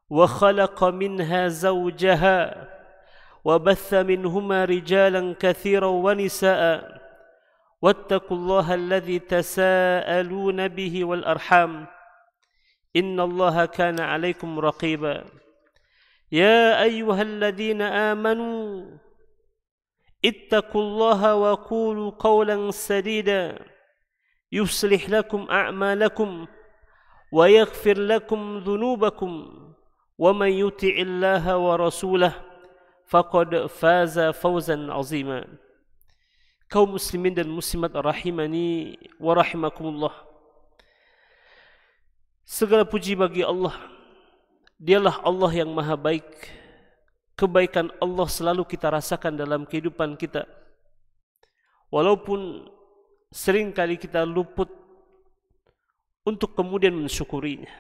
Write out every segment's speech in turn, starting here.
وخلق منها زوجها وبث منهما رجالا كثيرا ونساء واتقوا الله الذي تساءلون به والأرحام إن الله كان عليكم رقيبا يا أيها الذين آمنوا اتقوا الله وقولوا قولا سديدا يصلح لكم أعمالكم ويغفر لكم ذنوبكم ومن يطع الله ورسوله faqad faza fawzan azima. Kaum muslimin dan muslimat rahimani wa rahimakumullah. Segala puji bagi Allah. Dialah Allah yang maha baik. Kebaikan Allah selalu kita rasakan dalam kehidupan kita. Walaupun seringkali kita luput untuk kemudian mensyukurinya.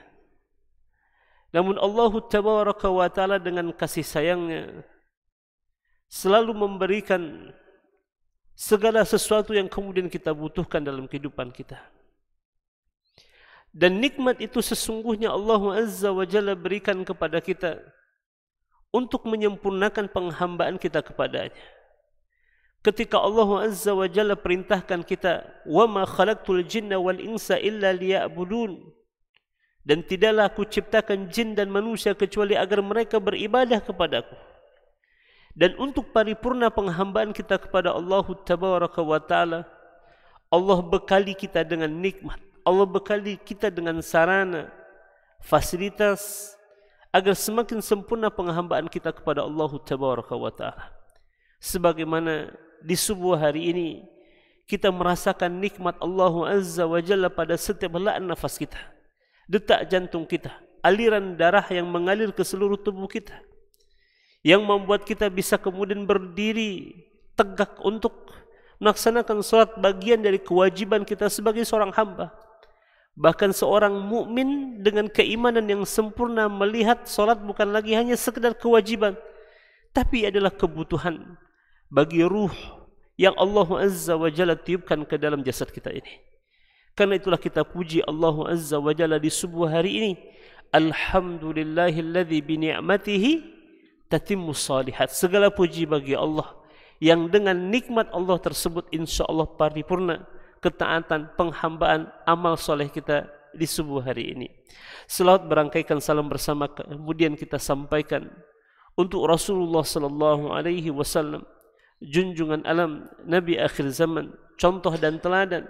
Namun Allah Tabaraka wa Ta'ala dengan kasih sayangnya selalu memberikan segala sesuatu yang kemudian kita butuhkan dalam kehidupan kita. Dan nikmat itu sesungguhnya Allah Azza wa Jalla berikan kepada kita untuk menyempurnakan penghambaan kita kepadanya. Ketika Allah Azza wa Jalla perintahkan kita, "Wa ma khalaqtul jinna wal insa illa liya'budun." Dan tidaklah aku ciptakan jin dan manusia kecuali agar mereka beribadah kepadaku. Dan untuk paripurna penghambaan kita kepada Allah Tabaraka wa Ta'ala, Allah bekali kita dengan nikmat, Allah bekali kita dengan sarana, fasilitas, agar semakin sempurna penghambaan kita kepada Allah Tabaraka wa Ta'ala. Sebagaimana di subuh hari ini kita merasakan nikmat Allah Azza wa Jalla pada setiap helaan nafas kita, detak jantung kita, aliran darah yang mengalir ke seluruh tubuh kita, yang membuat kita bisa kemudian berdiri tegak untuk melaksanakan salat, bagian dari kewajiban kita sebagai seorang hamba. Bahkan seorang mukmin dengan keimanan yang sempurna melihat salat bukan lagi hanya sekedar kewajiban, tapi adalah kebutuhan bagi ruh yang Allah Azza wa Jalla tiupkan ke dalam jasad kita ini. Karena itulah kita puji Allah Azza wa Jalla di subuh hari ini. Alhamdulillahilladzi bi ni'matihi tatimmus shalihat. Segala puji bagi Allah yang dengan nikmat Allah tersebut insyaallah paripurna ketaatan, penghambaan, amal soleh kita di subuh hari ini. Selawat berangkaikan salam bersama kemudian kita sampaikan untuk Rasulullah sallallahu alaihi wasallam, junjungan alam, Nabi akhir zaman, contoh dan teladan.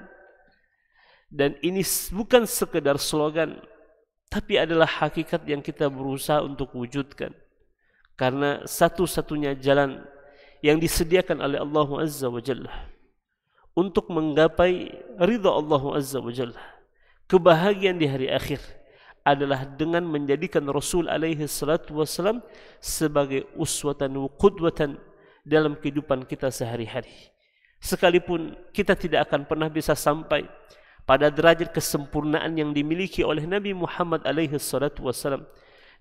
Dan ini bukan sekedar slogan, tapi adalah hakikat yang kita berusaha untuk wujudkan. Karena satu-satunya jalan yang disediakan oleh Allah Azza wa Jalla untuk menggapai ridha Allah Azza wa Jalla, kebahagiaan di hari akhir, adalah dengan menjadikan Rasul alaihi salatu wassalam sebagai uswatan wa qudwatan dalam kehidupan kita sehari-hari. Sekalipun kita tidak akan pernah bisa sampai pada derajat kesempurnaan yang dimiliki oleh Nabi Muhammad alaihi salatu wassalam,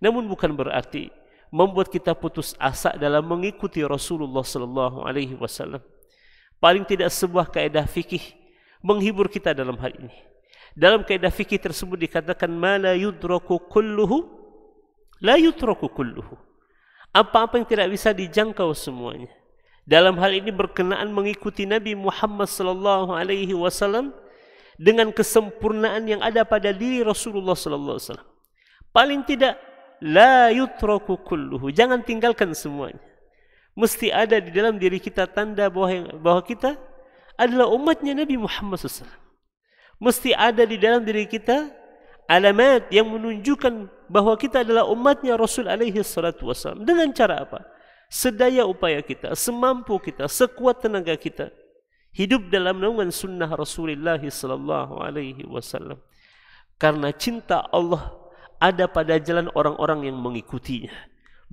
namun bukan berarti membuat kita putus asa dalam mengikuti Rasulullah sallallahu alaihi wasallam. Paling tidak sebuah kaidah fikih menghibur kita dalam hal ini. Dalam kaidah fikih tersebut dikatakan ma la yudraku kulluhu la yutraku kulluhu. Apa-apa yang tidak bisa dijangkau semuanya. Dalam hal ini berkenaan mengikuti Nabi Muhammad sallallahu alaihi wasallam dengan kesempurnaan yang ada pada diri Rasulullah sallallahu alaihi wasallam. Paling tidak la yutraku kulluhu, jangan tinggalkan semuanya. Mesti ada di dalam diri kita tanda bahwa kita adalah umatnya Nabi Muhammad SAW. Mesti ada di dalam diri kita alamat yang menunjukkan bahwa kita adalah umatnya Rasul alaihi salatu wassalam. Dengan cara apa? Sedaya upaya kita, semampu kita, sekuat tenaga kita, hidup dalam naungan sunnah Rasulullah sallallahu alaihi wasallam. Karena cinta Allah ada pada jalan orang-orang yang mengikutinya.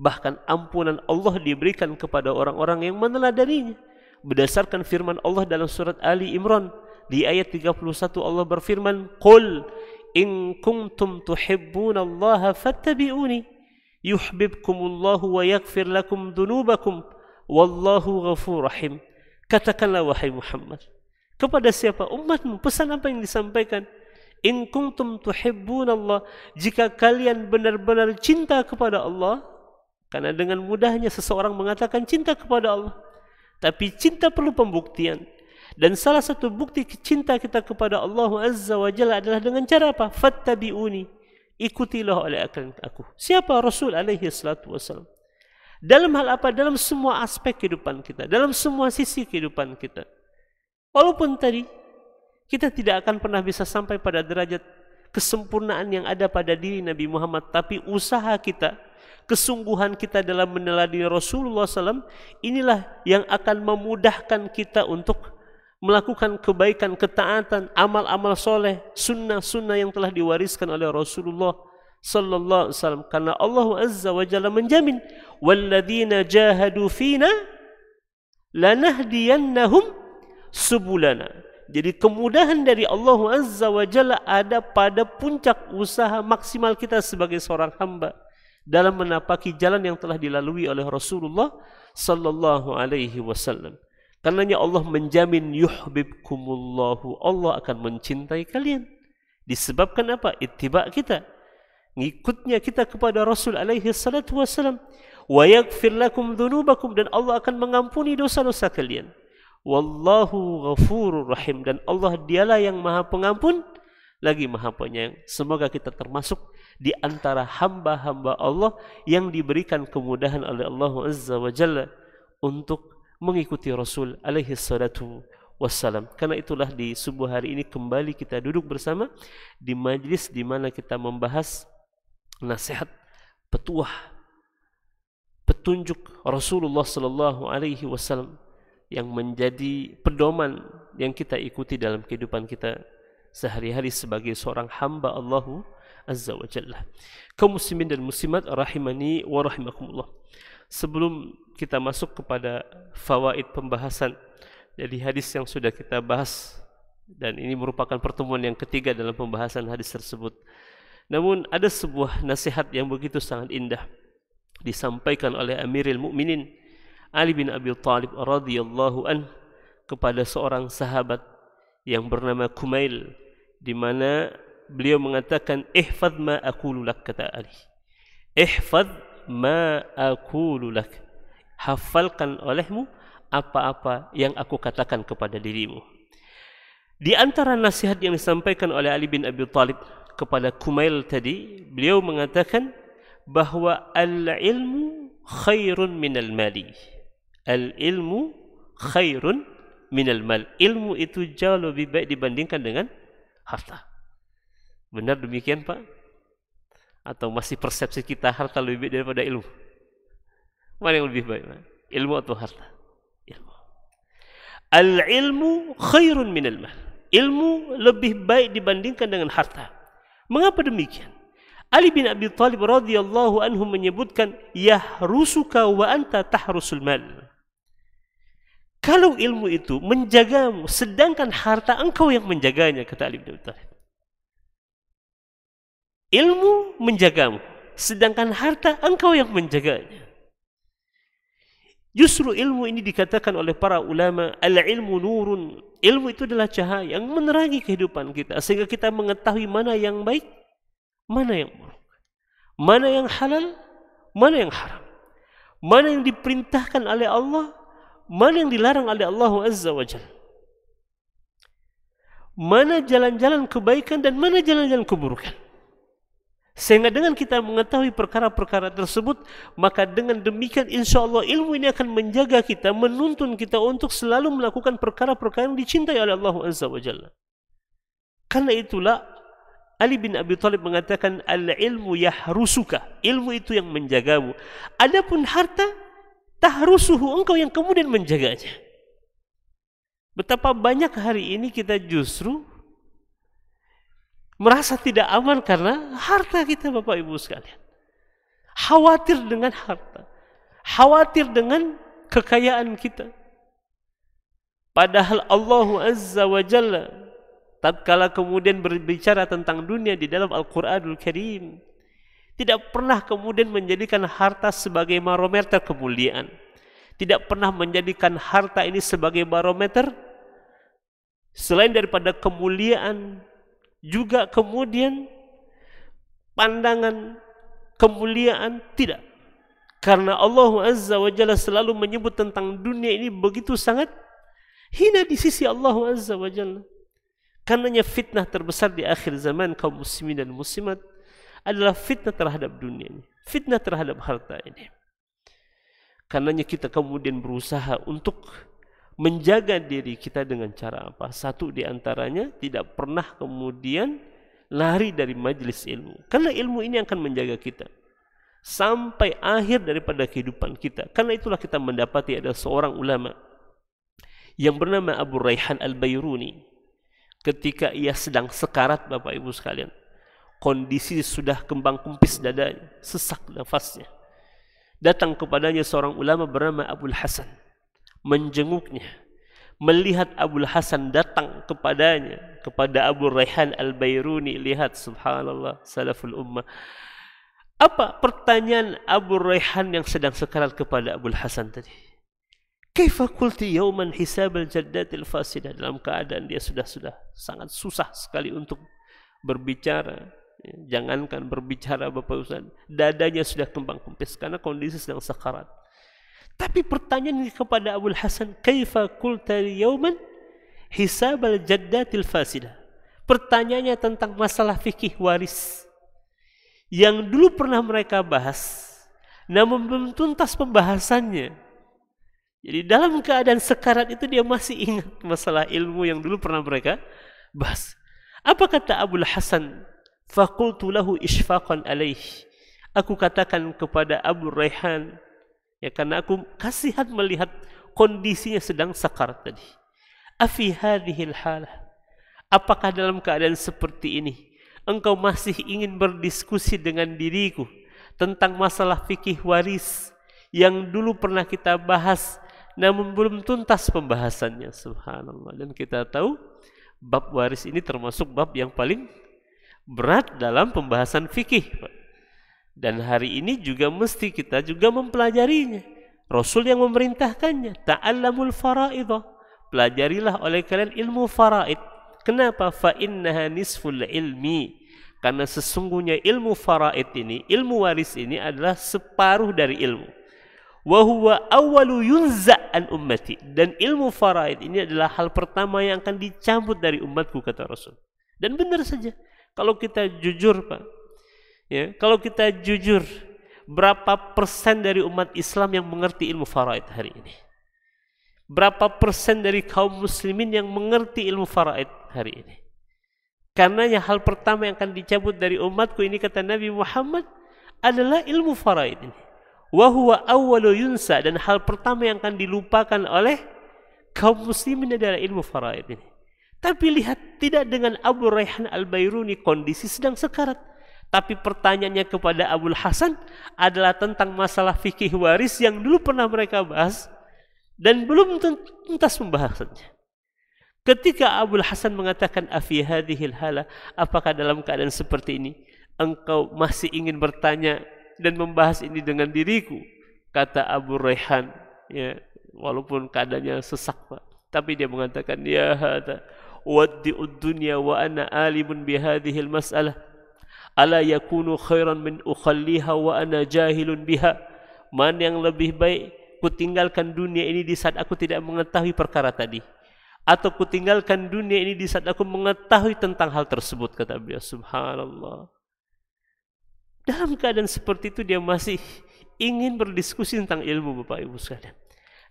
Bahkan ampunan Allah diberikan kepada orang-orang yang meneladaninya. Berdasarkan firman Allah dalam surat Ali Imran di ayat 31, Allah berfirman, "Qul in kuntum tuhibbunallaha fattabi'uni yuhibbukumullahu wa yaghfir lakum dhunubakum wallahu ghafurur rahim." Katakanlah wahai Muhammad kepada siapa umatmu, pesan apa yang disampaikan? In kuntum tuhibbunallah, jika kalian benar-benar cinta kepada Allah, karena dengan mudahnya seseorang mengatakan cinta kepada Allah, tapi cinta perlu pembuktian. Dan salah satu bukti cinta kita kepada Allah Azza wa Jalla adalah dengan cara apa? Fattabi'uni, ikutilah oleh aku. Siapa? Rasul alaihi salatu wassalam. Dalam hal apa? Dalam semua aspek kehidupan kita, dalam semua sisi kehidupan kita. Walaupun tadi kita tidak akan pernah bisa sampai pada derajat kesempurnaan yang ada pada diri Nabi Muhammad, tapi usaha kita, kesungguhan kita dalam meneladani Rasulullah SAW, inilah yang akan memudahkan kita untuk melakukan kebaikan, ketaatan, amal-amal soleh, sunnah-sunnah yang telah diwariskan oleh Rasulullah Sallallahu Alaihi Wasallam. Karena Allah Azza wa Jalla menjamin, walladzina jahadu fina lanahdiyannahum subulana. Jadi kemudahan dari Allah Azza wa Jalla ada pada puncak usaha maksimal kita sebagai seorang hamba dalam menapaki jalan yang telah dilalui oleh Rasulullah Sallallahu Alaihi Wasallam. Karenanya Allah menjamin yuhibbukumullahu, Allah akan mencintai kalian. Disebabkan apa? Ittiba kita, ngikutnya kita kepada Rasul alaihi salatu wasallam. Wa yaghfir lakum dzunubakum, dan Allah akan mengampuni dosa-dosa kalian. Wallahu ghafurur rahim, dan Allah dialah yang maha pengampun lagi maha penyayang. Semoga kita termasuk di antara hamba-hamba Allah yang diberikan kemudahan oleh Allah Azza wa Jalla untuk mengikuti Rasul alaihi salatu wassalam. Karena itulah di subuh hari ini kembali kita duduk bersama di majlis di mana kita membahas nasihat, petuah, petunjuk Rasulullah sallallahu alaihi wasallam yang menjadi pedoman yang kita ikuti dalam kehidupan kita sehari-hari sebagai seorang hamba Allah Azza wa Jalla. Kaum muslimin dan muslimat rahimani wa rahimakumullah. Sebelum kita masuk kepada fawaid pembahasan dari hadis yang sudah kita bahas, dan ini merupakan pertemuan yang ketiga dalam pembahasan hadis tersebut, namun ada sebuah nasihat yang begitu sangat indah disampaikan oleh Amirul Mukminin Ali bin Abi Thalib radhiyallahu an kepada seorang sahabat yang bernama Kumail, di mana beliau mengatakan, ihfaz ma aqulu lak, kata Ali, ihfaz ma aqulu lak, hafalkan olehmu apa-apa yang aku katakan kepada dirimu. Di antara nasihat yang disampaikan oleh Ali bin Abi Thalib kepada Kumail tadi, beliau mengatakan bahwa al-ilmu khairun minal mali. Al-ilmu khairun minal mal. Ilmu itu jauh lebih baik dibandingkan dengan harta. Benar demikian, Pak? Atau masih persepsi kita harta lebih baik daripada ilmu? Mana yang lebih baik, Pak? Ilmu atau harta? Ilmu. Al-ilmu khairun minal mal. Ilmu lebih baik dibandingkan dengan harta. Mengapa demikian? Ali bin Abi Thalib radhiyallahu anhu menyebutkan, yahrusuka wa anta tahrusul mal. Kalau ilmu itu menjagamu, sedangkan harta engkau yang menjaganya, kata Ali bin Abi Thalib. Ilmu menjagamu, sedangkan harta engkau yang menjaganya. Justru ilmu ini dikatakan oleh para ulama, al-ilmu nurun. Ilmu itu adalah cahaya yang menerangi kehidupan kita, sehingga kita mengetahui mana yang baik, mana yang buruk, mana yang halal, mana yang haram, mana yang diperintahkan oleh Allah, mana yang dilarang oleh Allah Azza wa Jalla, mana jalan-jalan kebaikan dan mana jalan-jalan keburukan. Sehingga dengan kita mengetahui perkara-perkara tersebut, maka dengan demikian insya Allah ilmu ini akan menjaga kita, menuntun kita untuk selalu melakukan perkara-perkara yang dicintai oleh Allah Azza wa Jalla. Karena itulah Ali bin Abi Thalib mengatakan, al-ilmu yahrusuka, ilmu itu yang menjagamu. Adapun harta, tahrusuhu, engkau yang kemudian menjaganya. Betapa banyak hari ini kita justru merasa tidak aman karena harta kita, Bapak Ibu sekalian. Khawatir dengan harta, khawatir dengan kekayaan kita. Padahal Allah Azza wa Jalla tatkala kemudian berbicara tentang dunia di dalam Al-Quranul Karim, tidak pernah kemudian menjadikan harta sebagai barometer kemuliaan. Tidak pernah menjadikan harta ini sebagai barometer selain daripada kemuliaan juga kemudian pandangan kemuliaan, tidak. Karena Allah Azza wa Jalla selalu menyebut tentang dunia ini begitu sangat hina di sisi Allah Azza wa Jalla. Karenanya fitnah terbesar di akhir zaman kaum muslimin dan muslimat adalah fitnah terhadap dunia ini, fitnah terhadap harta ini. Karenanya kita kemudian berusaha untuk menjaga diri kita dengan cara apa? Satu di antaranya tidak pernah kemudian lari dari majelis ilmu. Karena ilmu ini akan menjaga kita sampai akhir daripada kehidupan kita. Karena itulah kita mendapati ada seorang ulama yang bernama Abu Rayhan Al-Bayruni. Ketika ia sedang sekarat, Bapak Ibu sekalian, kondisi sudah kembang kempis dadanya, sesak nafasnya, datang kepadanya seorang ulama bernama Abul Hasan, menjenguknya. Melihat Abul Hasan datang kepadanya, kepada Abu Rayhan Al-Bayruni, lihat subhanallah salaful ummah. Apa pertanyaan Abu Rayhan yang sedang sekarat kepada Abul Hasan tadi? Kaifa qulti yauman hisab al-jaddatil fasidah, dalam keadaan dia sudah sangat susah sekali untuk berbicara. Jangankan berbicara Bapak Ustaz, dadanya sudah kembang kempis karena kondisi sedang sekarat. Tapi pertanyaan kepada Abul Hasan, kaifa qulta yauman hisab al-jaddatil fasidah. Pertanyaannya tentang masalah fikih waris yang dulu pernah mereka bahas, namun belum tuntas pembahasannya. Jadi dalam keadaan sekarat itu dia masih ingat masalah ilmu yang dulu pernah mereka bahas. Apa kata Abul Hasan? Faqultu lahu ishfaqan alaih. Aku katakan kepada Abu Rayhan, ya, karena aku kasihan melihat kondisinya sedang sekarat tadi. Afi hadhil halah. Apakah dalam keadaan seperti ini engkau masih ingin berdiskusi dengan diriku tentang masalah fikih waris yang dulu pernah kita bahas namun belum tuntas pembahasannya? Subhanallah. Dan kita tahu bab waris ini termasuk bab yang paling berat dalam pembahasan fikih, Pak. Dan hari ini juga mesti kita juga mempelajarinya. Rasul yang memerintahkannya, ta'allamul faraidah, pelajarilah oleh kalian ilmu faraid. Kenapa? Fa innaha nisful ilmi. Karena sesungguhnya ilmu faraid ini, ilmu waris ini adalah separuh dari ilmu. Wa huwa awwalu yunza an ummati, dan ilmu faraid ini adalah hal pertama yang akan dicabut dari umatku, kata Rasul. Dan benar saja kalau kita jujur, Pak, ya, kalau kita jujur, berapa persen dari umat Islam yang mengerti ilmu faraid hari ini? Berapa persen dari kaum muslimin yang mengerti ilmu faraid hari ini? Karenanya hal pertama yang akan dicabut dari umatku ini, kata Nabi Muhammad, adalah ilmu faraid ini. Wa huwa awwalu yunsa, dan hal pertama yang akan dilupakan oleh kaum muslimin adalah ilmu faraid ini. Tapi lihat, tidak dengan Abu Rayhan Al-Bayruni, kondisi sedang sekarat. Tapi pertanyaannya kepada Abul Hasan adalah tentang masalah fikih waris yang dulu pernah mereka bahas dan belum tuntas pembahasannya. Ketika Abul Hasan mengatakan afi hadhil hala, apakah dalam keadaan seperti ini engkau masih ingin bertanya dan membahas ini dengan diriku? Kata Abu Rayhan, ya, walaupun keadaannya sesak, Pak, tapi dia mengatakan, ya hada waddi'ud dunya wa ana alimun bihadhil mas'alah, ala yakunu khairan min ukhalliha wa ana jahilun biha. Mana yang lebih baik, ku tinggalkan dunia ini di saat aku tidak mengetahui perkara tadi, atau ku tinggalkan dunia ini di saat aku mengetahui tentang hal tersebut, kata beliau. Subhanallah. Dalam keadaan seperti itu dia masih ingin berdiskusi tentang ilmu, Bapak Ibu sekalian.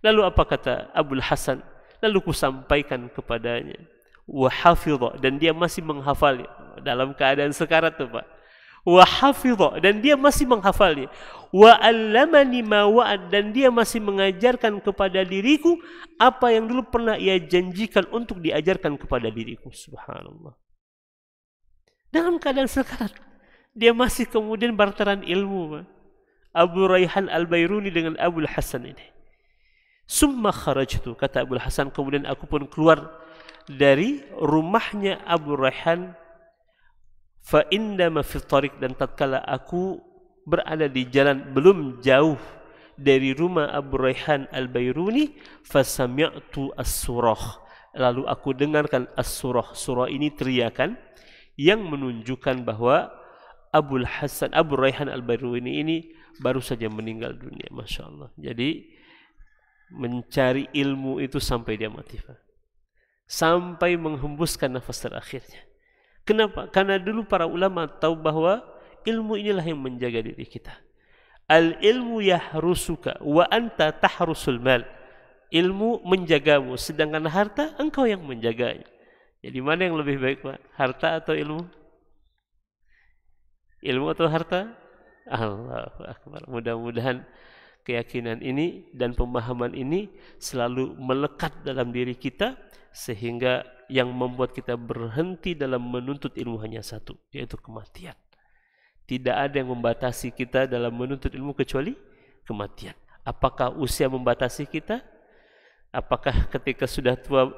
Lalu apa kata Abul Hasan? Lalu ku sampaikan kepadanya, wa hafidha, dan dia masih menghafalnya. Dalam keadaan sekarat tuh, Pak. Wa hafidha, dan dia masih menghafalnya. Wa allamani ma wa'ad, dan dia masih mengajarkan kepada diriku apa yang dulu pernah ia janjikan untuk diajarkan kepada diriku. Subhanallah. Dalam keadaan sekarat dia masih kemudian barteran ilmu, Pak. Abu Rayhan Al-Bayruni dengan Abul Hasan ini. Summa kharajtu, kata Abul Hasan, kemudian aku pun keluar dari rumahnya Abu Rayhan. Fa indama fi tariq, dan tatkala aku berada di jalan belum jauh dari rumah Abu Rayhan Al-Bayruni, fa sami'tu as-surah, lalu aku dengarkan as-surah. Surah ini teriakan yang menunjukkan bahwa Abu Raihan Al-Biruni ini baru saja meninggal dunia, Masya Allah. Jadi mencari ilmu itu sampai dia mati, Pak. Sampai menghembuskan nafas terakhirnya. Kenapa? Karena dulu para ulama tahu bahwa ilmu inilah yang menjaga diri kita. Al-ilmu yahrusuka wa anta tahrusul mal. Ilmu menjagamu, sedangkan harta engkau yang menjaganya. Jadi mana yang lebih baik, Pak? Harta atau ilmu? Ilmu atau harta? Allahu Akbar. Mudah-mudahan keyakinan ini dan pemahaman ini selalu melekat dalam diri kita, sehingga yang membuat kita berhenti dalam menuntut ilmu hanya satu, yaitu kematian. Tidak ada yang membatasi kita dalam menuntut ilmu kecuali kematian. Apakah usia membatasi kita? Apakah ketika sudah tua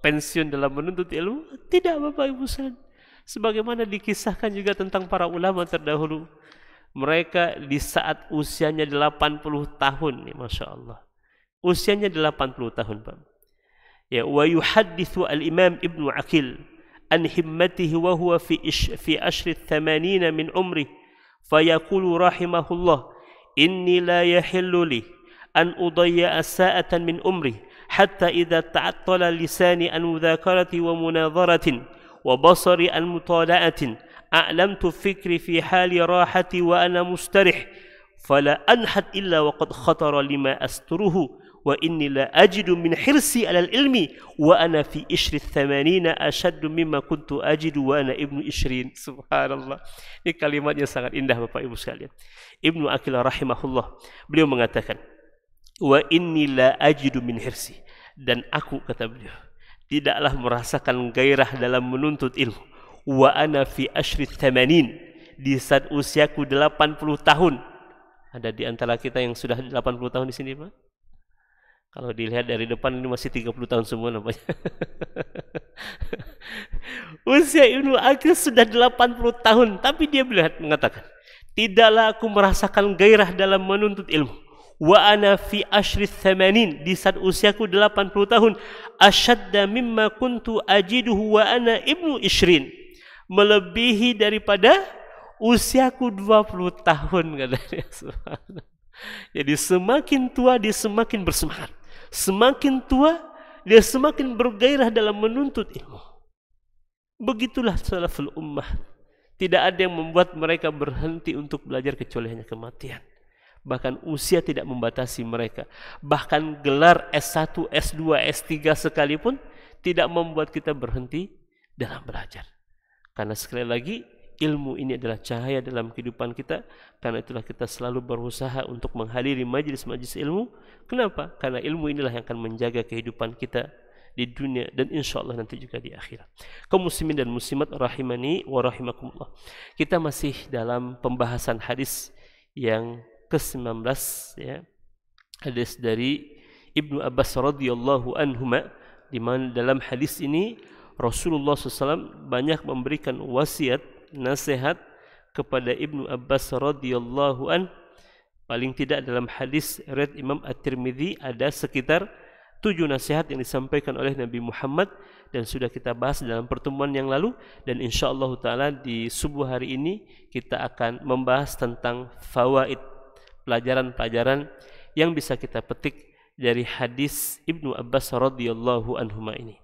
pensiun dalam menuntut ilmu? Tidak, Bapak Ibu sekalian. Sebagaimana dikisahkan juga tentang para ulama terdahulu, mereka di saat usianya 80 tahun nih, Masya Allah. Usianya 80 tahun, Pak. Ya, wa yuhaddithu al-Imam Ibnu Aqil an himmatihi wa huwa fi ashri 80 min umri, fayaqulu rahimahullah, inni la yahillu li an udayya sa'atan min umri hatta idza ta'attala lisani an mudhakarati wa munadharatin wa basari an mutala'atin a'lamtu fikri fi hali rahati wa ana mustarih fala anhad illa wa qad khatara lima asturuhu wa inni la ajidu min hirsi ala ilmi wa ana fi ishri 80 ashaddu mimma kuntu ajidu wa ana ibnu ishrin. Subhanallah. Ini kalimatnya sangat indah, Bapak Ibu sekalian. Ibnu Aqil rahimahullah, beliau mengatakan, wa inni la ajidu min hirsi, dan aku, kata beliau, tidaklah merasakan gairah dalam menuntut ilmu. Wa ana fi ashri 80, di saat usiaku 80 tahun. Ada di antara kita yang sudah 80 tahun di sini, Pak? Kalau dilihat dari depan ini masih 30 tahun semua namanya. Usia Ibnu Aqil sudah 80 tahun, tapi dia mengatakan, tidaklah aku merasakan gairah dalam menuntut ilmu. Wa ana fi ashri 80, di saat usiaku 80 tahun, ashadda mimma kuntu ajiduhu wa ana ibnu ishrin, melebihi daripada usiaku 20 tahun, katanya. Jadi semakin tua dia semakin bersemangat, semakin tua dia semakin bergairah dalam menuntut ilmu. Begitulah salaful ummah. Tidak ada yang membuat mereka berhenti untuk belajar kecuali hanya kematian. Bahkan usia tidak membatasi mereka. Bahkan gelar S1, S2, S3 sekalipun tidak membuat kita berhenti dalam belajar. Karena sekali lagi, ilmu ini adalah cahaya dalam kehidupan kita. Karena itulah kita selalu berusaha untuk menghadiri majelis-majelis ilmu. Kenapa? Karena ilmu inilah yang akan menjaga kehidupan kita di dunia dan insya Allah nanti juga di akhirat. Kaum muslimin dan muslimat rahimani wa rahimakumullah. Kita masih dalam pembahasan hadis yang ke-19, ya. Hadis dari Ibnu Abbas radhiyallahu anhuma, di mana dalam hadis ini Rasulullah SAW banyak memberikan wasiat, nasihat kepada Ibnu Abbas radhiyallahu an. Paling tidak dalam hadis riwayat Imam At-Tirmidzi ada sekitar 7 nasihat yang disampaikan oleh Nabi Muhammad, dan sudah kita bahas dalam pertemuan yang lalu, dan insyaallah taala di subuh hari ini kita akan membahas tentang fawaid, pelajaran-pelajaran yang bisa kita petik dari hadis Ibnu Abbas radhiyallahu anhuma ini.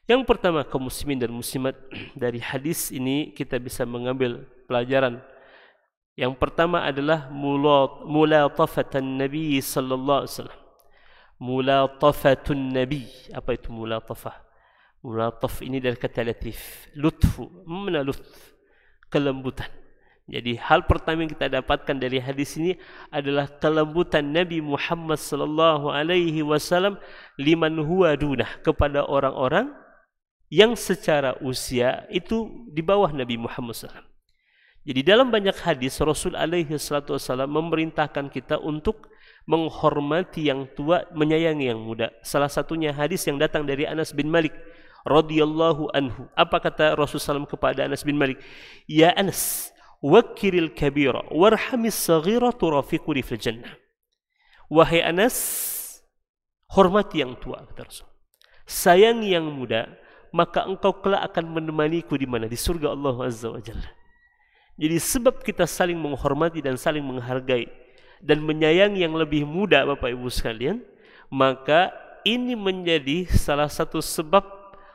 Yang pertama, kaum muslimin dan muslimat, dari hadis ini kita bisa mengambil pelajaran. Yang pertama adalah mulatafatan Nabi sallallahu alaihi wasallam. Mulatafatun Nabi. Apa itu mulatafah? Mulataf ini dari kata latif, lutfu. Mana lutf? Kelembutan. Jadi hal pertama yang kita dapatkan dari hadis ini adalah kelembutan Nabi Muhammad sallallahu alaihi wasallam liman huwa dunah, kepada orang-orang yang secara usia itu di bawah Nabi Muhammad SAW. Jadi dalam banyak hadis Rasul alaihi salatu wasallam memerintahkan kita untuk menghormati yang tua, menyayangi yang muda. Salah satunya hadis yang datang dari Anas bin Malik radhiyallahu anhu. Apa kata Rasulullah SAW kepada Anas bin Malik? Ya Anas, wakiril kabira warhamis saghira turafiquni fil jannah. Wahai Anas, hormati yang tua, kata Rasul. Sayangi yang muda, maka engkau kelak akan menemaniku di mana? Di surga Allah Azza wa Jalla. Jadi sebab kita saling menghormati dan saling menghargai dan menyayangi yang lebih muda Bapak Ibu sekalian, maka ini menjadi salah satu sebab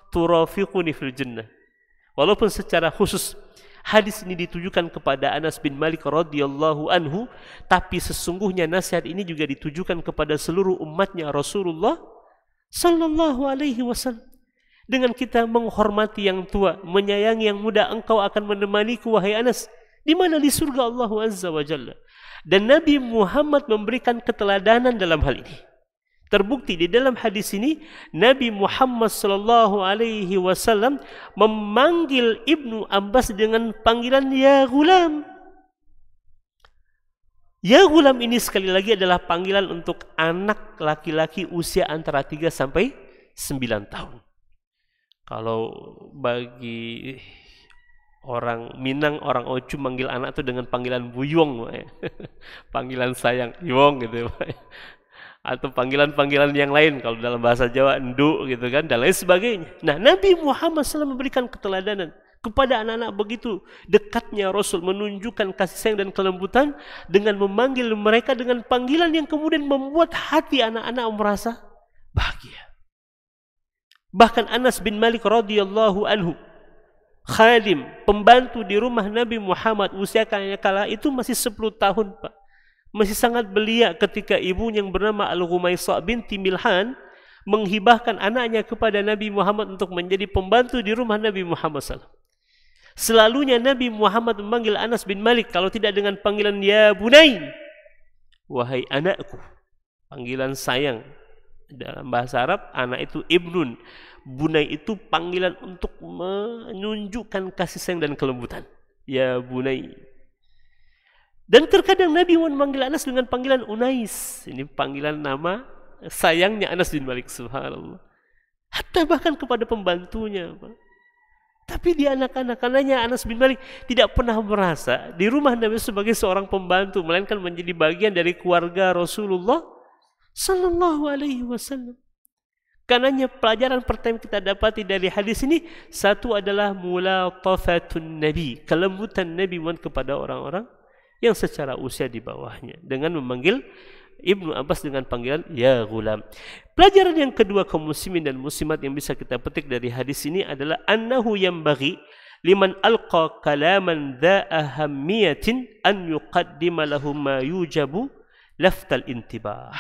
turafiquni fil jannah. Walaupun secara khusus hadis ini ditujukan kepada Anas bin Malik radhiyallahu anhu, tapi sesungguhnya nasihat ini juga ditujukan kepada seluruh umatnya Rasulullah sallallahu alaihi wasallam. Dengan kita menghormati yang tua, menyayangi yang muda, engkau akan menemaniku wahai Anas. Di mana? Di surga Allah Azza wa Jalla. Dan Nabi Muhammad memberikan keteladanan dalam hal ini. Terbukti di dalam hadis ini Nabi Muhammad sallallahu alaihi wasallam memanggil Ibnu Abbas dengan panggilan ya gulam. Ya gulam ini sekali lagi adalah panggilan untuk anak laki-laki usia antara 3 sampai 9 tahun. Kalau bagi orang Minang, orang Ocu manggil anak itu dengan panggilan buyong, panggilan sayang, yong gitu, atau panggilan-panggilan yang lain. Kalau dalam bahasa Jawa, enduk gitu kan, dan lain sebagainya. Nah, Nabi Muhammad SAW memberikan keteladanan kepada anak-anak begitu dekatnya Rasul, menunjukkan kasih sayang dan kelembutan dengan memanggil mereka dengan panggilan yang kemudian membuat hati anak-anak merasa bahagia. Bahkan Anas bin Malik radhiyallahu anhu, khadim, pembantu di rumah Nabi Muhammad, usia kala itu masih 10 tahun, Pak. Masih sangat belia ketika ibunya yang bernama Al-Ghumaisah binti Milhan menghibahkan anaknya kepada Nabi Muhammad untuk menjadi pembantu di rumah Nabi Muhammad SAW. Selalunya Nabi Muhammad memanggil Anas bin Malik, kalau tidak dengan panggilan ya bunai, wahai anakku, panggilan sayang. Dalam bahasa Arab, anak itu ibnun, bunai itu panggilan untuk menunjukkan kasih sayang dan kelembutan. Ya bunai. Dan terkadang Nabi memanggil Anas dengan panggilan Unais. Ini panggilan nama sayangnya Anas bin Malik, subhanallah. Hatta bahkan kepada pembantunya, Pak. Tapi di anak-anak, karenanya Anas bin Malik tidak pernah merasa di rumah Nabi sebagai seorang pembantu, melainkan menjadi bagian dari keluarga Rasulullah sallallahu alaihi wasallam. Karenanya pelajaran pertama kita dapati dari hadis ini, satu adalah mulatafatun Nabi, kelembutan Nabi kepada orang-orang yang secara usia di bawahnya dengan memanggil Ibnu Abbas dengan panggilan ya gulam. Pelajaran yang kedua kaum muslimin dan muslimat yang bisa kita petik dari hadis ini adalah annahu yanbaghi liman alqa kalaman dha ahammiyatin an yuqaddima lahu ma yujabu laftal intibah.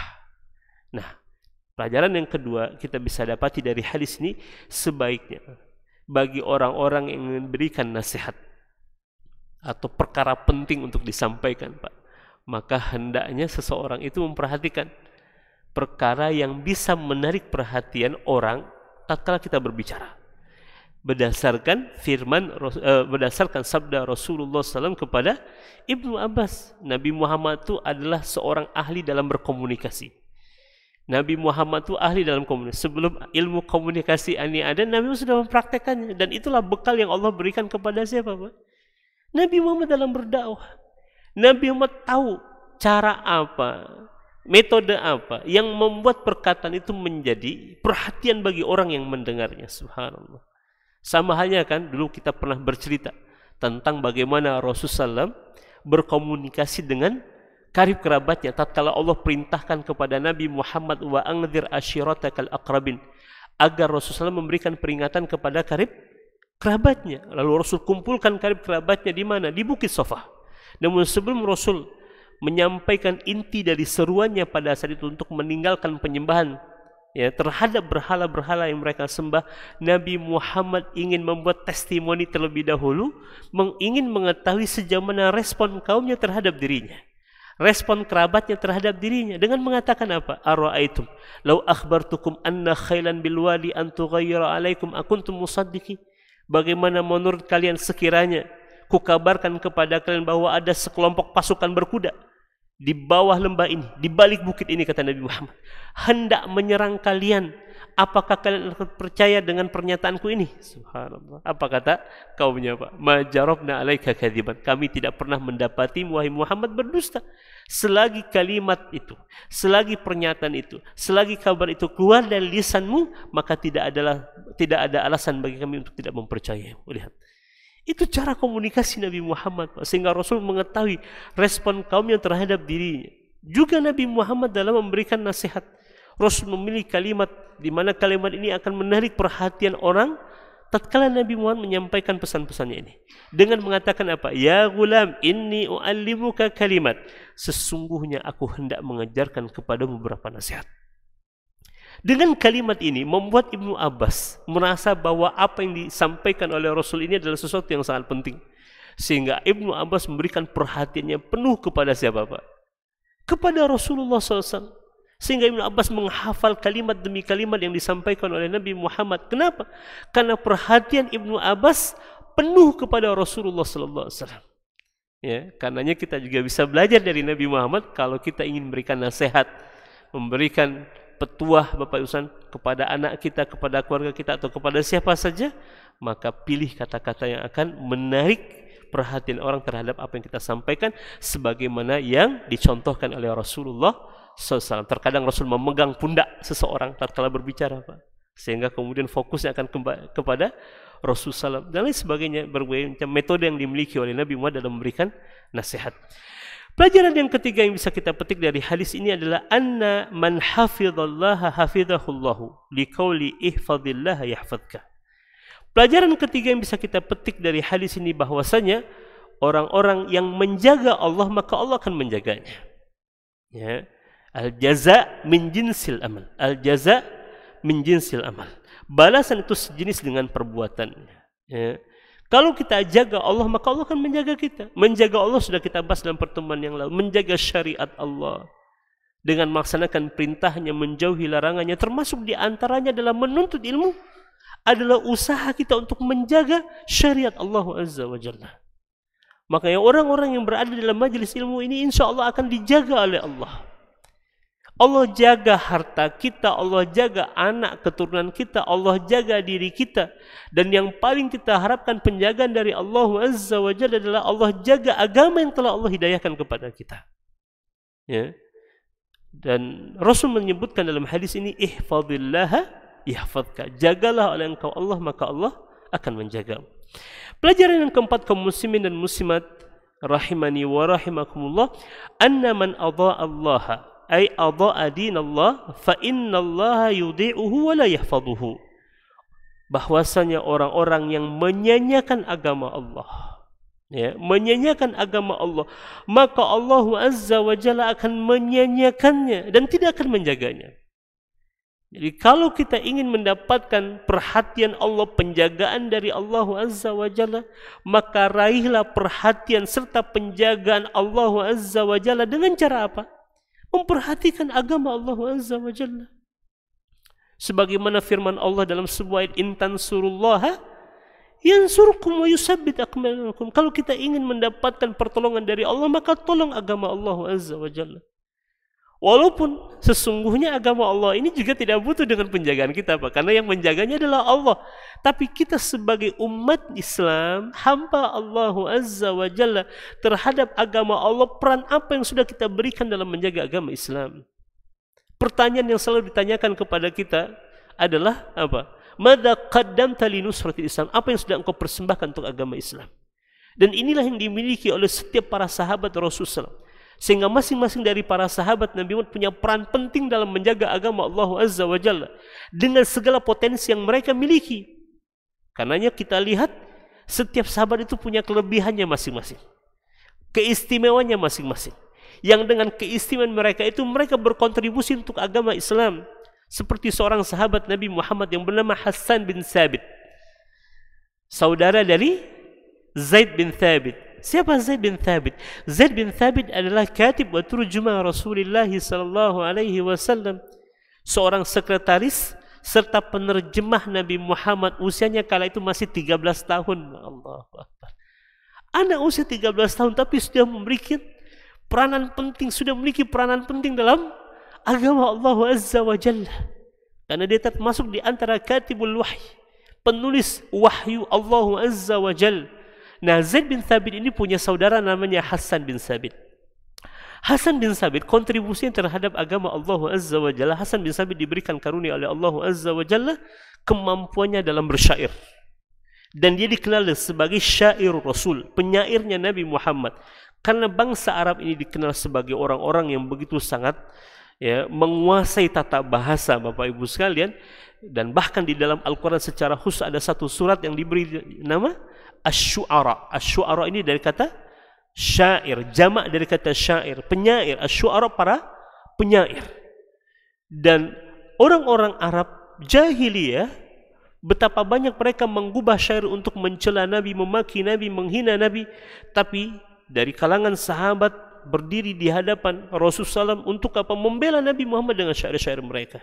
Nah, pelajaran yang kedua kita bisa dapati dari hadis ini, sebaiknya bagi orang-orang yang memberikan nasihat atau perkara penting untuk disampaikan, Pak, maka hendaknya seseorang itu memperhatikan perkara yang bisa menarik perhatian orang tatkala kita berbicara. Berdasarkan berdasarkan sabda Rasulullah SAW kepada Ibnu Abbas, Nabi Muhammad itu adalah seorang ahli dalam berkomunikasi. Nabi Muhammad itu ahli dalam komunikasi. Sebelum ilmu komunikasi ini ada, Nabi sudah mempraktekannya, dan itulah bekal yang Allah berikan kepada siapa, Pak? Nabi Muhammad dalam berdakwah. Nabi Muhammad tahu cara apa, metode apa yang membuat perkataan itu menjadi perhatian bagi orang yang mendengarnya. Subhanallah. Sama halnya kan dulu kita pernah bercerita tentang bagaimana Rasulullah SAW berkomunikasi dengan karib kerabatnya tatkala Allah perintahkan kepada Nabi Muhammad wa anzir ashiratakal aqrabin, agar Rasulullah SAW memberikan peringatan kepada karib kerabatnya. Lalu Rasul kumpulkan karib kerabatnya di mana? Di Bukit Safa. Namun sebelum Rasul menyampaikan inti dari seruannya pada saat itu untuk meninggalkan penyembahan ya terhadap berhala-berhala yang mereka sembah, Nabi Muhammad ingin membuat testimoni terlebih dahulu, ingin mengetahui sejauh mana respon kaumnya terhadap dirinya, respon kerabatnya terhadap dirinya, dengan mengatakan apa? Ara'aitum law akhbartukum anna khailan bil wadi an tughayyira alaikum akuntum musaddiqin. Bagaimana menurut kalian sekiranya kukabarkan kepada kalian bahwa ada sekelompok pasukan berkuda di bawah lembah ini, di balik bukit ini, kata Nabi Muhammad, hendak menyerang kalian, apakah kalian akan percaya dengan pernyataanku ini? Subhanallah. Apa kata kaumnya, Pak? Ma jarabna alaika kadziban. Kami tidak pernah mendapati wahai Muhammad berdusta. Selagi kalimat itu, selagi pernyataan itu, selagi kabar itu keluar dari lisanmu, maka tidak ada alasan bagi kami untuk tidak mempercayai. Lihat, itu cara komunikasi Nabi Muhammad, sehingga Rasul mengetahui respon kaumnya terhadap dirinya. Juga Nabi Muhammad dalam memberikan nasihat, Rasul memilih kalimat di mana kalimat ini akan menarik perhatian orang. Tatkala Nabi Muhammad menyampaikan pesan-pesannya ini dengan mengatakan apa? Ya gulam, inni u'allimuka kalimat. Sesungguhnya aku hendak mengajarkan kepadamu beberapa nasihat. Dengan kalimat ini membuat Ibnu Abbas merasa bahwa apa yang disampaikan oleh Rasul ini adalah sesuatu yang sangat penting. Sehingga Ibnu Abbas memberikan perhatiannya penuh kepada siapa, Pak? Kepada Rasulullah SAW. Sehingga Ibnu Abbas menghafal kalimat demi kalimat yang disampaikan oleh Nabi Muhammad. Kenapa? Karena perhatian Ibnu Abbas penuh kepada Rasulullah SAW. Ya, karenanya kita juga bisa belajar dari Nabi Muhammad kalau kita ingin memberikan nasihat, memberikan petuah Bapak Ustaz kepada anak kita, kepada keluarga kita, atau kepada siapa saja, maka pilih kata-kata yang akan menarik perhatian orang terhadap apa yang kita sampaikan, sebagaimana yang dicontohkan oleh Rasulullah SAW. Terkadang Rasul memegang pundak seseorang tatkala berbicara, Pak, sehingga kemudian fokusnya akan kepada Rasul SAW dan lain sebagainya. Berbagai macam metode yang dimiliki oleh Nabi Muhammad dalam memberikan nasihat. Pelajaran yang ketiga yang bisa kita petik dari hadis ini adalah anna man hafidhallaha hafidhahullahu liqauli ihfadillah yahfadka. Pelajaran ketiga yang bisa kita petik dari hadis ini bahwasanya orang-orang yang menjaga Allah maka Allah akan menjaganya. Ya. Al-jaza min jinsil amal. Al-jaza min jinsil amal. Balasan itu sejenis dengan perbuatannya. Ya. Kalau kita jaga Allah, maka Allah akan menjaga kita. Menjaga Allah sudah kita bahas dalam pertemuan yang lalu. Menjaga syariat Allah dengan melaksanakan perintahnya, menjauhi larangannya, termasuk diantaranya dalam menuntut ilmu adalah usaha kita untuk menjaga syariat Allah Azza wa Jalla. Makanya orang-orang yang berada dalam majelis ilmu ini insya Allah akan dijaga oleh Allah. Allah jaga harta kita, Allah jaga anak keturunan kita, Allah jaga diri kita. Dan yang paling kita harapkan penjagaan dari Allah Azza wa Jalla adalah Allah jaga agama yang telah Allah hidayahkan kepada kita. Ya. Dan Rasul menyebutkan dalam hadis ini, ihfadillah yahfadka. Jagalah oleh engkau Allah, maka Allah akan menjaga. Pelajaran yang keempat, kaum muslimin dan muslimat rahimani wa rahimakumullah, anna man adha'a Allah ay adha'a dinallah fa innallaha yudhi'uhu wa la yahfaduhu. Bahwasanya orang-orang yang menyanyiakan agama Allah, ya, menyanyiakan agama Allah, maka Allah Azza wa Jalla akan menyanyiakannya dan tidak akan menjaganya. Jadi kalau kita ingin mendapatkan perhatian Allah, penjagaan dari Allah Azza wa Jalla, maka raihlah perhatian serta penjagaan Allah Azza wa Jalla dengan cara apa? Memperhatikan agama Allah Azza wa Jalla. Sebagaimana firman Allah dalam sebuah ayat, in tansurullaha yansurkum wa yusabbit aqdamakum. Kalau kita ingin mendapatkan pertolongan dari Allah, maka tolong agama Allah Azza wa Jalla. Walaupun sesungguhnya agama Allah ini juga tidak butuh dengan penjagaan kita, Pak, karena yang menjaganya adalah Allah. Tapi kita sebagai umat Islam, hamba Allah Azza wa Jalla, terhadap agama Allah, peran apa yang sudah kita berikan dalam menjaga agama Islam? Pertanyaan yang selalu ditanyakan kepada kita adalah apa? Madza qaddamta li nusratil Islam? Apa yang sudah engkau persembahkan untuk agama Islam? Dan inilah yang dimiliki oleh setiap para sahabat Rasulullah. Sehingga masing-masing dari para sahabat Nabi Muhammad punya peran penting dalam menjaga agama Allah Azza wa Jalla dengan segala potensi yang mereka miliki. Karenanya kita lihat setiap sahabat itu punya kelebihannya masing-masing, keistimewaannya masing-masing, yang dengan keistimewaan mereka itu mereka berkontribusi untuk agama Islam. Seperti seorang sahabat Nabi Muhammad yang bernama Hassan bin Thabit, saudara dari Zaid bin Thabit. Siapa Zaid bin Thabit? Zaid bin Thabit adalah katib wa turjuma Rasulullah sallallahu alaihi wasallam, seorang sekretaris serta penerjemah Nabi Muhammad. Usianya kala itu masih 13 tahun. Allahu Akbar. Anak usia 13 tahun tapi sudah memiliki peranan penting dalam agama Allah Azza wa Jalla. Karena dia termasuk di antara katibul wahyi, penulis wahyu Allah Azza wa Jalla. Nah, Zaid bin Thabit ini punya saudara namanya Hassan bin Thabit. Hasan bin Sabit kontribusinya terhadap agama Allah Azza wa Jalla, Hasan bin Sabit diberikan karunia oleh Allah Azza wa Jalla kemampuannya dalam bersyair. Dan dia dikenal sebagai syair Rasul, penyairnya Nabi Muhammad. Karena bangsa Arab ini dikenal sebagai orang-orang yang begitu sangat menguasai tata bahasa, Bapak Ibu sekalian. Dan bahkan di dalam Al-Quran secara khusus ada satu surat yang diberi nama Asy-Syu'ara. Asy-Syu'ara ini dari kata syair, jamak dari kata syair, penyair. Asy-Syu'ara para penyair. Dan orang-orang Arab jahiliyah, betapa banyak mereka menggubah syair untuk mencela Nabi, memaki Nabi, menghina Nabi. Tapi dari kalangan sahabat berdiri di hadapan Rasulullah SAW untuk apa? Membela Nabi Muhammad dengan syair-syair mereka.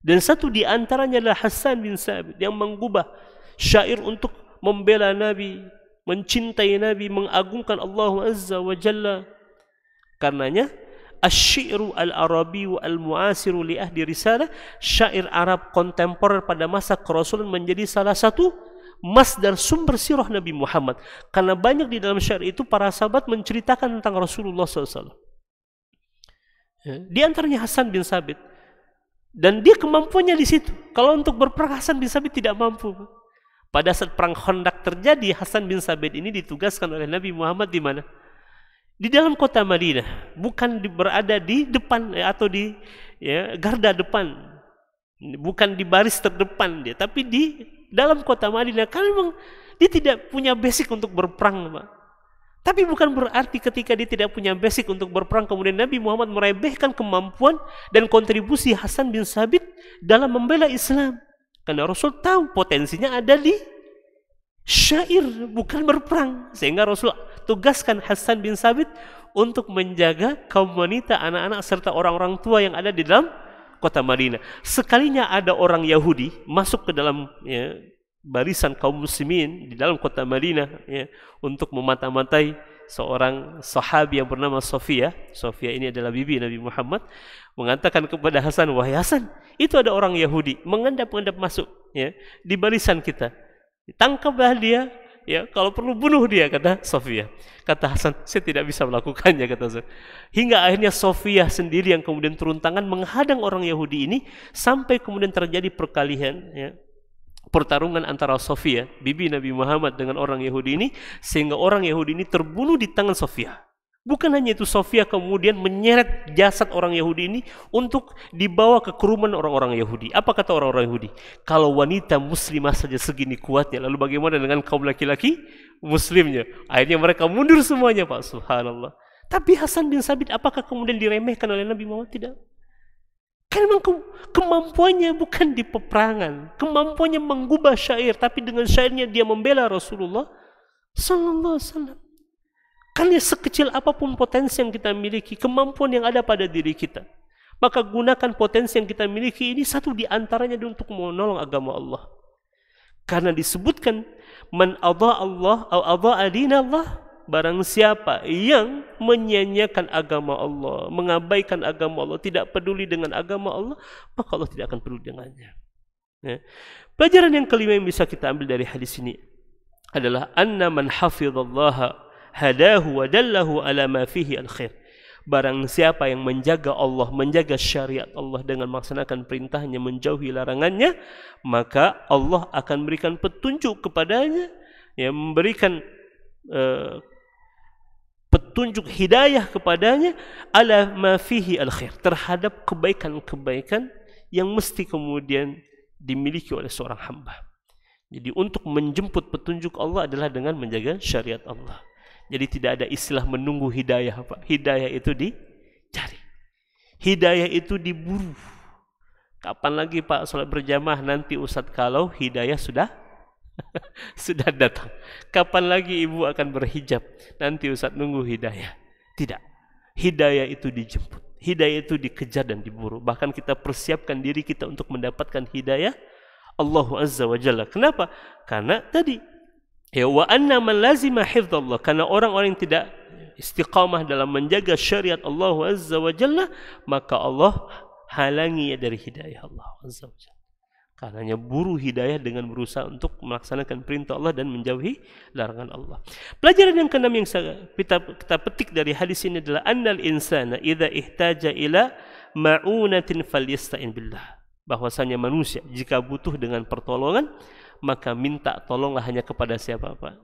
Dan satu di antaranya adalah Hasan bin Sabit yang mengubah syair untuk membela Nabi, mencintai Nabi, mengagungkan Allah Azza wa Jalla. Karenanya asy-syi'ru al-arabiyyu al-mu'asiru li ahli risalah, syair Arab kontemporer pada masa kerasulan menjadi salah satu masdar sumber sirah Nabi Muhammad. Karena banyak di dalam syair itu para sahabat menceritakan tentang Rasulullah SAW. Di antaranya Hasan bin Sabit. Dan dia kemampuannya di situ. Kalau untuk berperang Hasan bin Sabit tidak mampu. Pada saat perang Khandaq terjadi, Hasan bin Sabit ini ditugaskan oleh Nabi Muhammad di mana? Di dalam kota Madinah, bukan berada di depan atau di garda depan, bukan di baris terdepan dia, tapi di dalam kota Madinah. Karena memang dia tidak punya basic untuk berperang, Pak. Tapi bukan berarti ketika dia tidak punya basic untuk berperang kemudian Nabi Muhammad meremehkan kemampuan dan kontribusi Hasan bin Sabit dalam membela Islam. Karena Rasul tahu potensinya ada di syair, bukan berperang. Sehingga Rasul tugaskan Hasan bin Sabit untuk menjaga kaum wanita, anak-anak serta orang-orang tua yang ada di dalam kota Madinah. Sekalinya ada orang Yahudi masuk ke dalam barisan kaum muslimin di dalam kota Madinah untuk memata-matai seorang sahabi yang bernama Sofia. Sofia ini adalah bibi Nabi Muhammad, mengatakan kepada Hasan, wahai Hasan, itu ada orang Yahudi mengendap-endap masuk di barisan kita. Tangkaplah dia, kalau perlu bunuh dia, kata Sofia. Kata Hasan, saya tidak bisa melakukannya, kata Hasan. Hingga akhirnya Sofia sendiri yang kemudian turun tangan menghadang orang Yahudi ini sampai kemudian terjadi perkalian, pertarungan antara Sofia, bibi Nabi Muhammad, dengan orang Yahudi ini, sehingga orang Yahudi ini terbunuh di tangan Sofia. Bukan hanya itu, Sofia kemudian menyeret jasad orang Yahudi ini untuk dibawa ke kerumunan orang-orang Yahudi. Apa kata orang-orang Yahudi? Kalau wanita muslimah saja segini kuatnya, lalu bagaimana dengan kaum laki-laki muslimnya? Akhirnya mereka mundur semuanya, Pak. Subhanallah. Tapi Hasan bin Sabit apakah kemudian diremehkan oleh Nabi Muhammad? Tidak. Karena memang kemampuannya bukan di peperangan, kemampuannya menggubah syair, tapi dengan syairnya dia membela Rasulullah Sallallahu Alaihi Wasallam. Karena sekecil apapun potensi yang kita miliki, kemampuan yang ada pada diri kita, maka gunakan potensi yang kita miliki ini satu di antaranya untuk menolong agama Allah. Karena disebutkan man adha Allah atau adha dinallah, barang siapa yang menyia-nyiakan agama Allah, mengabaikan agama Allah, tidak peduli dengan agama Allah, maka Allah tidak akan peduli dengannya. Pelajaran yang kelima yang bisa kita ambil dari hadis ini adalah anna man hafidhallaha hadahu wa dallahu ala ma fihi al-khair. Barang siapa yang menjaga Allah, menjaga syariat Allah dengan melaksanakan perintahnya, menjauhi larangannya, maka Allah akan memberikan petunjuk kepadanya, memberikan petunjuk hidayah kepadanya ala ma fihi al-khair, terhadap kebaikan-kebaikan yang mesti kemudian dimiliki oleh seorang hamba. Jadi untuk menjemput petunjuk Allah adalah dengan menjaga syariat Allah. Jadi tidak ada istilah menunggu hidayah, Pak. Hidayah itu dicari. Hidayah itu diburu. Kapan lagi Pak sholat berjamaah? Nanti Ustadz kalau hidayah sudah datang. Kapan lagi ibu akan berhijab? Nanti Ustadz nunggu hidayah. Tidak. Hidayah itu dijemput. Hidayah itu dikejar dan diburu. Bahkan kita persiapkan diri kita untuk mendapatkan hidayah Allah Azza wa Jalla. Kenapa? Karena tadi wa anna man lazima hifdzallah, karena orang-orang yang tidak istiqamah dalam menjaga syariat Allah Azza wa Jalla, maka Allah halangi dari hidayah Allah Azza wa Jalla. Karenanya buru hidayah dengan berusaha untuk melaksanakan perintah Allah dan menjauhi larangan Allah. Pelajaran yang keenam yang kita petik dari hadis ini adalah annal insana idza ihtaja ila ma'unatin falyasta'in billah. Bahwasanya manusia jika butuh dengan pertolongan maka minta tolonglah hanya kepada siapa, Pak?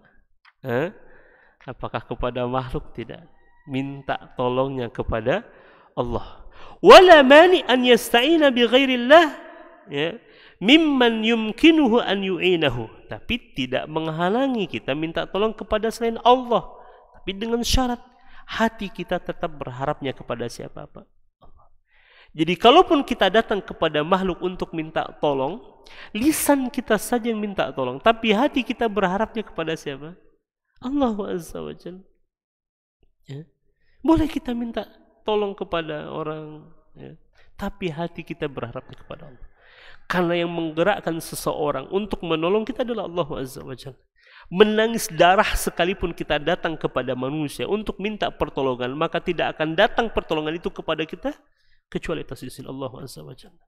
Apakah kepada makhluk? Tidak. Minta tolongnya kepada Allah. Wala mani an yasta'ina bi ghairillah, ya, mimman yumkinuhu an yu'inahu. Tapi tidak menghalangi kita minta tolong kepada selain Allah, tapi dengan syarat hati kita tetap berharapnya kepada siapa, Pak? Allah. Jadi kalaupun kita datang kepada makhluk untuk minta tolong, lisan kita saja yang minta tolong, tapi hati kita berharapnya kepada siapa? Allah Azza wa Jalla. Ya. Boleh kita minta tolong kepada orang, ya, tapi hati kita berharapnya kepada Allah. Karena yang menggerakkan seseorang untuk menolong kita adalah Allah Azza wa Jalla. Menangis darah sekalipun kita datang kepada manusia untuk minta pertolongan, maka tidak akan datang pertolongan itu kepada kita kecuali atas izin Allah Azza wa Jalla.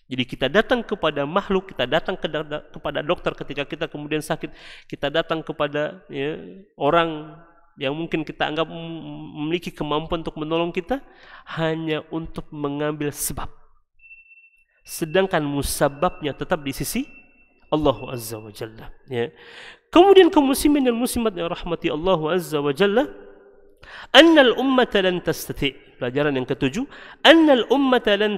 Jadi kita datang kepada makhluk, kita datang kepada dokter ketika kita kemudian sakit, kita datang kepada, ya, orang yang mungkin kita anggap memiliki kemampuan untuk menolong kita hanya untuk mengambil sebab. Sedangkan musababnya tetap di sisi Allah Azza wa Jalla, ya. Kemudian kaum muslimin dan muslimat yang rahmati Allah Azza wa Jalla, annal ummata lan tastati'. Pelajaran yang ketujuh, annal ummata lan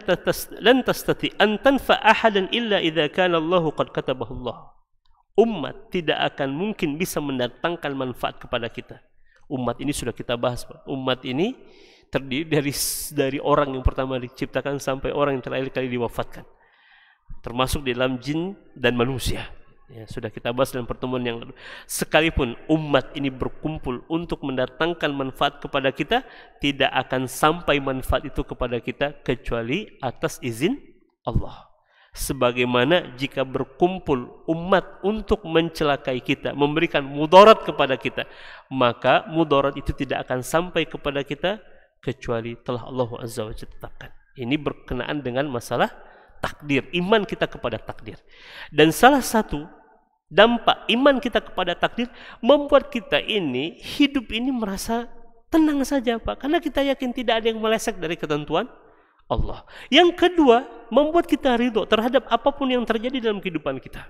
tastati' an tanfa ahadan illa idza kana Allah qad katabahu Allah. Umat tidak akan mungkin bisa mendatangkan manfaat kepada kita. Umat ini sudah kita bahas, Pak. Umat ini terdiri dari orang yang pertama diciptakan sampai orang yang terakhir kali diwafatkan, termasuk di dalam jin dan manusia. Ya, sudah kita bahas dalam pertemuan yang lalu. Sekalipun umat ini berkumpul untuk mendatangkan manfaat kepada kita, tidak akan sampai manfaat itu kepada kita kecuali atas izin Allah. Sebagaimana jika berkumpul umat untuk mencelakai kita, memberikan mudarat kepada kita, maka mudarat itu tidak akan sampai kepada kita kecuali telah Allah Azza wa Jalla tetapkan. Ini berkenaan dengan masalah takdir, iman kita kepada takdir. Dan salah satu dampak iman kita kepada takdir membuat kita ini hidup ini merasa tenang saja, Pak, karena kita yakin tidak ada yang meleset dari ketentuan Allah. Yang kedua, membuat kita ridho terhadap apapun yang terjadi dalam kehidupan kita.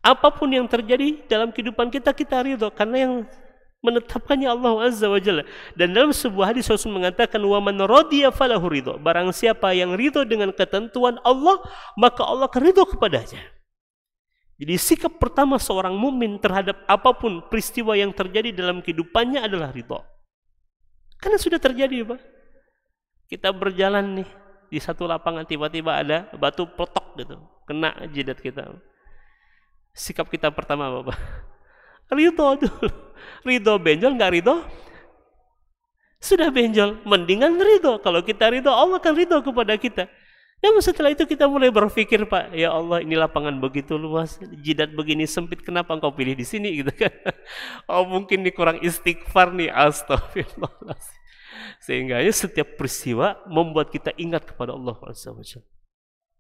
Apapun yang terjadi dalam kehidupan kita, kita ridho karena yang menetapkannya Allah Azza wa Jalla. Dan dalam sebuah hadis Rasul mengatakan, wa man radiya falahu ridho. Barang siapa yang ridho dengan ketentuan Allah, maka Allah akan ridho kepadanya. Jadi sikap pertama seorang mukmin terhadap apapun peristiwa yang terjadi dalam kehidupannya adalah ridho. Karena sudah terjadi, Pak. Kita berjalan nih di satu lapangan, tiba-tiba ada batu peletok gitu, kena jidat kita. Sikap kita pertama apa, Pak? Ridho dulu. Ridho benjol, nggak ridho? Sudah benjol, mendingan ridho. Kalau kita ridho, Allah akan ridho kepada kita. Namun setelah itu kita mulai berpikir, Pak, ya Allah, ini lapangan begitu luas, jidat begini sempit, kenapa engkau pilih di sini, gitu kan? Oh, mungkin ini kurang istighfar nih, astagfirullahaladzim. Sehingga setiap peristiwa membuat kita ingat kepada Allah Azza wa Jalla.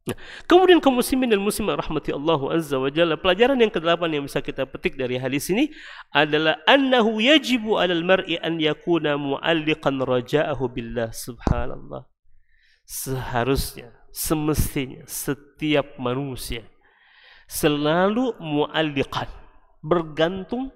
Nah, kemudian kaum muslimin dan muslimat rahmati Allah Azza wa Jalla, pelajaran yang ke-8 yang bisa kita petik dari hadis ini adalah annahu yajibu 'alal mar'i an yakuna mu'alliqan raja'ahu billah. Subhanallah. Seharusnya, semestinya setiap manusia selalu mu'alliqan, bergantung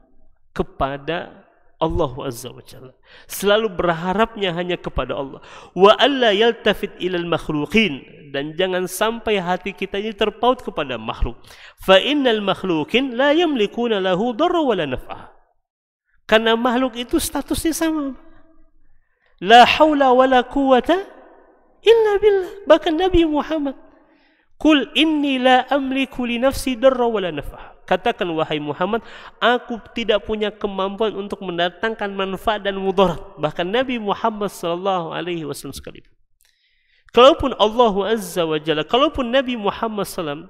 kepada Allah Azza wa Jalla, selalu berharapnya hanya kepada Allah. Wa alla yaltafit ilal makhluqin, dan jangan sampai hati kita ini terpaut kepada makhluk. Fa innal makhluqin la yamlikuna lahu darra wala naf'a. Karena makhluk itu statusnya sama. La haula wala quwata illa billah. Bahkan Nabi Muhammad, "Qul inni la amliku li nafsi darra wala naf'a." Katakan, wahai Muhammad, aku tidak punya kemampuan untuk mendatangkan manfaat dan mudarat. Bahkan Nabi Muhammad sallallahu alaihi wasallam sekalipun. Kalaupun Allah Azza wa Jalla, kalaupun Nabi Muhammad sallam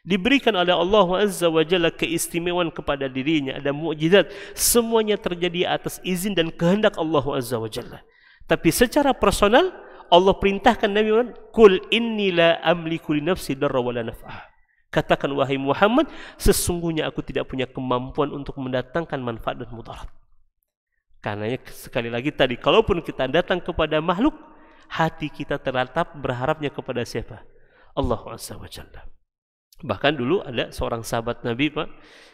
diberikan oleh Allah Azza wa Jalla keistimewaan kepada dirinya, ada mukjizat, semuanya terjadi atas izin dan kehendak Allah Azza wa Jalla. Tapi secara personal Allah perintahkan Nabi Muhammad, "Qul inni la amliku li nafsi darra wala naf'ah." Katakan wahai Muhammad, sesungguhnya aku tidak punya kemampuan untuk mendatangkan manfaat dan mudarat. Karena sekali lagi tadi, kalaupun kita datang kepada makhluk, hati kita tertatap berharapnya kepada siapa? Allah Azza wa Jalla. Bahkan dulu ada seorang sahabat Nabi, Pak,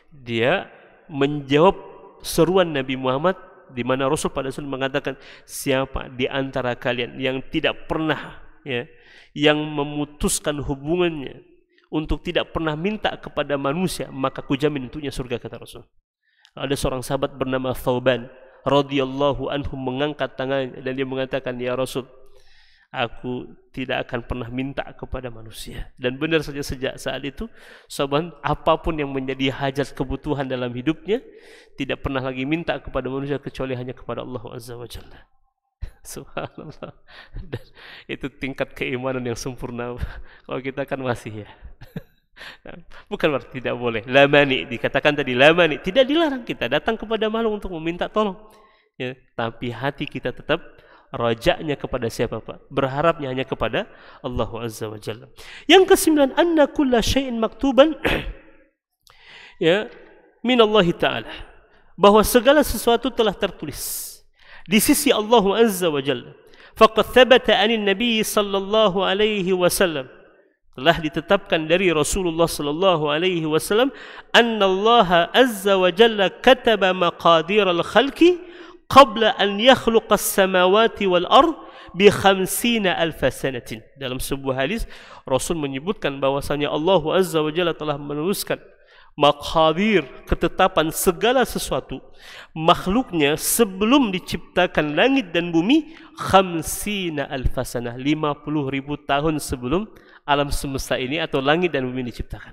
dia menjawab seruan Nabi Muhammad, di mana Rasul pada saat mengatakan, siapa di antara kalian yang tidak pernah yang memutuskan hubungannya untuk tidak pernah minta kepada manusia, maka kujamin untuknya surga, kata Rasul. Ada seorang sahabat bernama Thauban radhiyallahu anhu mengangkat tangannya dan dia mengatakan, ya Rasul, aku tidak akan pernah minta kepada manusia. Dan benar saja sejak saat itu sahabat apapun yang menjadi hajat kebutuhan dalam hidupnya tidak pernah lagi minta kepada manusia kecuali hanya kepada Allah Azza wa Jalla. Subhanallah. Dan itu tingkat keimanan yang sempurna. Kalau kita kan masih bukan berarti tidak boleh. La mani, dikatakan tadi la mani, tidak dilarang kita datang kepada makhluk untuk meminta tolong. Tapi hati kita tetap rajaknya kepada siapa, Pak? Berharapnya hanya kepada Allah Azza wa Jalla. Yang kesembilan, anna kulla syai'in maktuban min Allah Ta'ala. Bahwa segala sesuatu telah tertulis di sisi Allah Azza wa Jalla. Faqad thabata 'anil Nabi sallallahu alaihi wasallam, telah ditetapkan dari Rasulullah sallallahu alaihi wasallam, anna Allah Azza wa Jalla kataba maqadir al-khalqi qabla an yakhluqa as-samawati wal ard bi 50,000 sanatin. Dalam sebuah hadis Rasul menyebutkan bahwasanya Allah Azza wa Jalla telah menuliskan maqadir, ketetapan segala sesuatu makhluknya sebelum diciptakan langit dan bumi 50,000 sanah, 50,000 tahun sebelum alam semesta ini atau langit dan bumi diciptakan.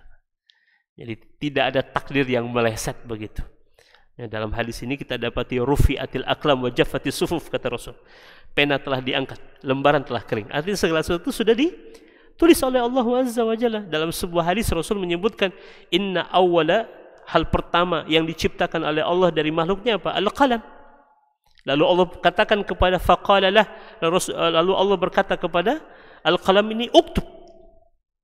Jadi tidak ada takdir yang meleset begitu. Dalam hadis ini kita dapati rufi'atil aqlam wa jaffatis sufuf, kata Rasul. Pena telah diangkat, lembaran telah kering. Artinya segala sesuatu sudah ditulis oleh Allah Azza wa Jalla. Dalam sebuah hadis Rasul menyebutkan, inna awwala, hal pertama yang diciptakan oleh Allah dari makhluknya apa? Al-qalam. Lalu Allah katakan kepada faqalalah, lalu Allah berkata kepada al-qalam ini, uktub,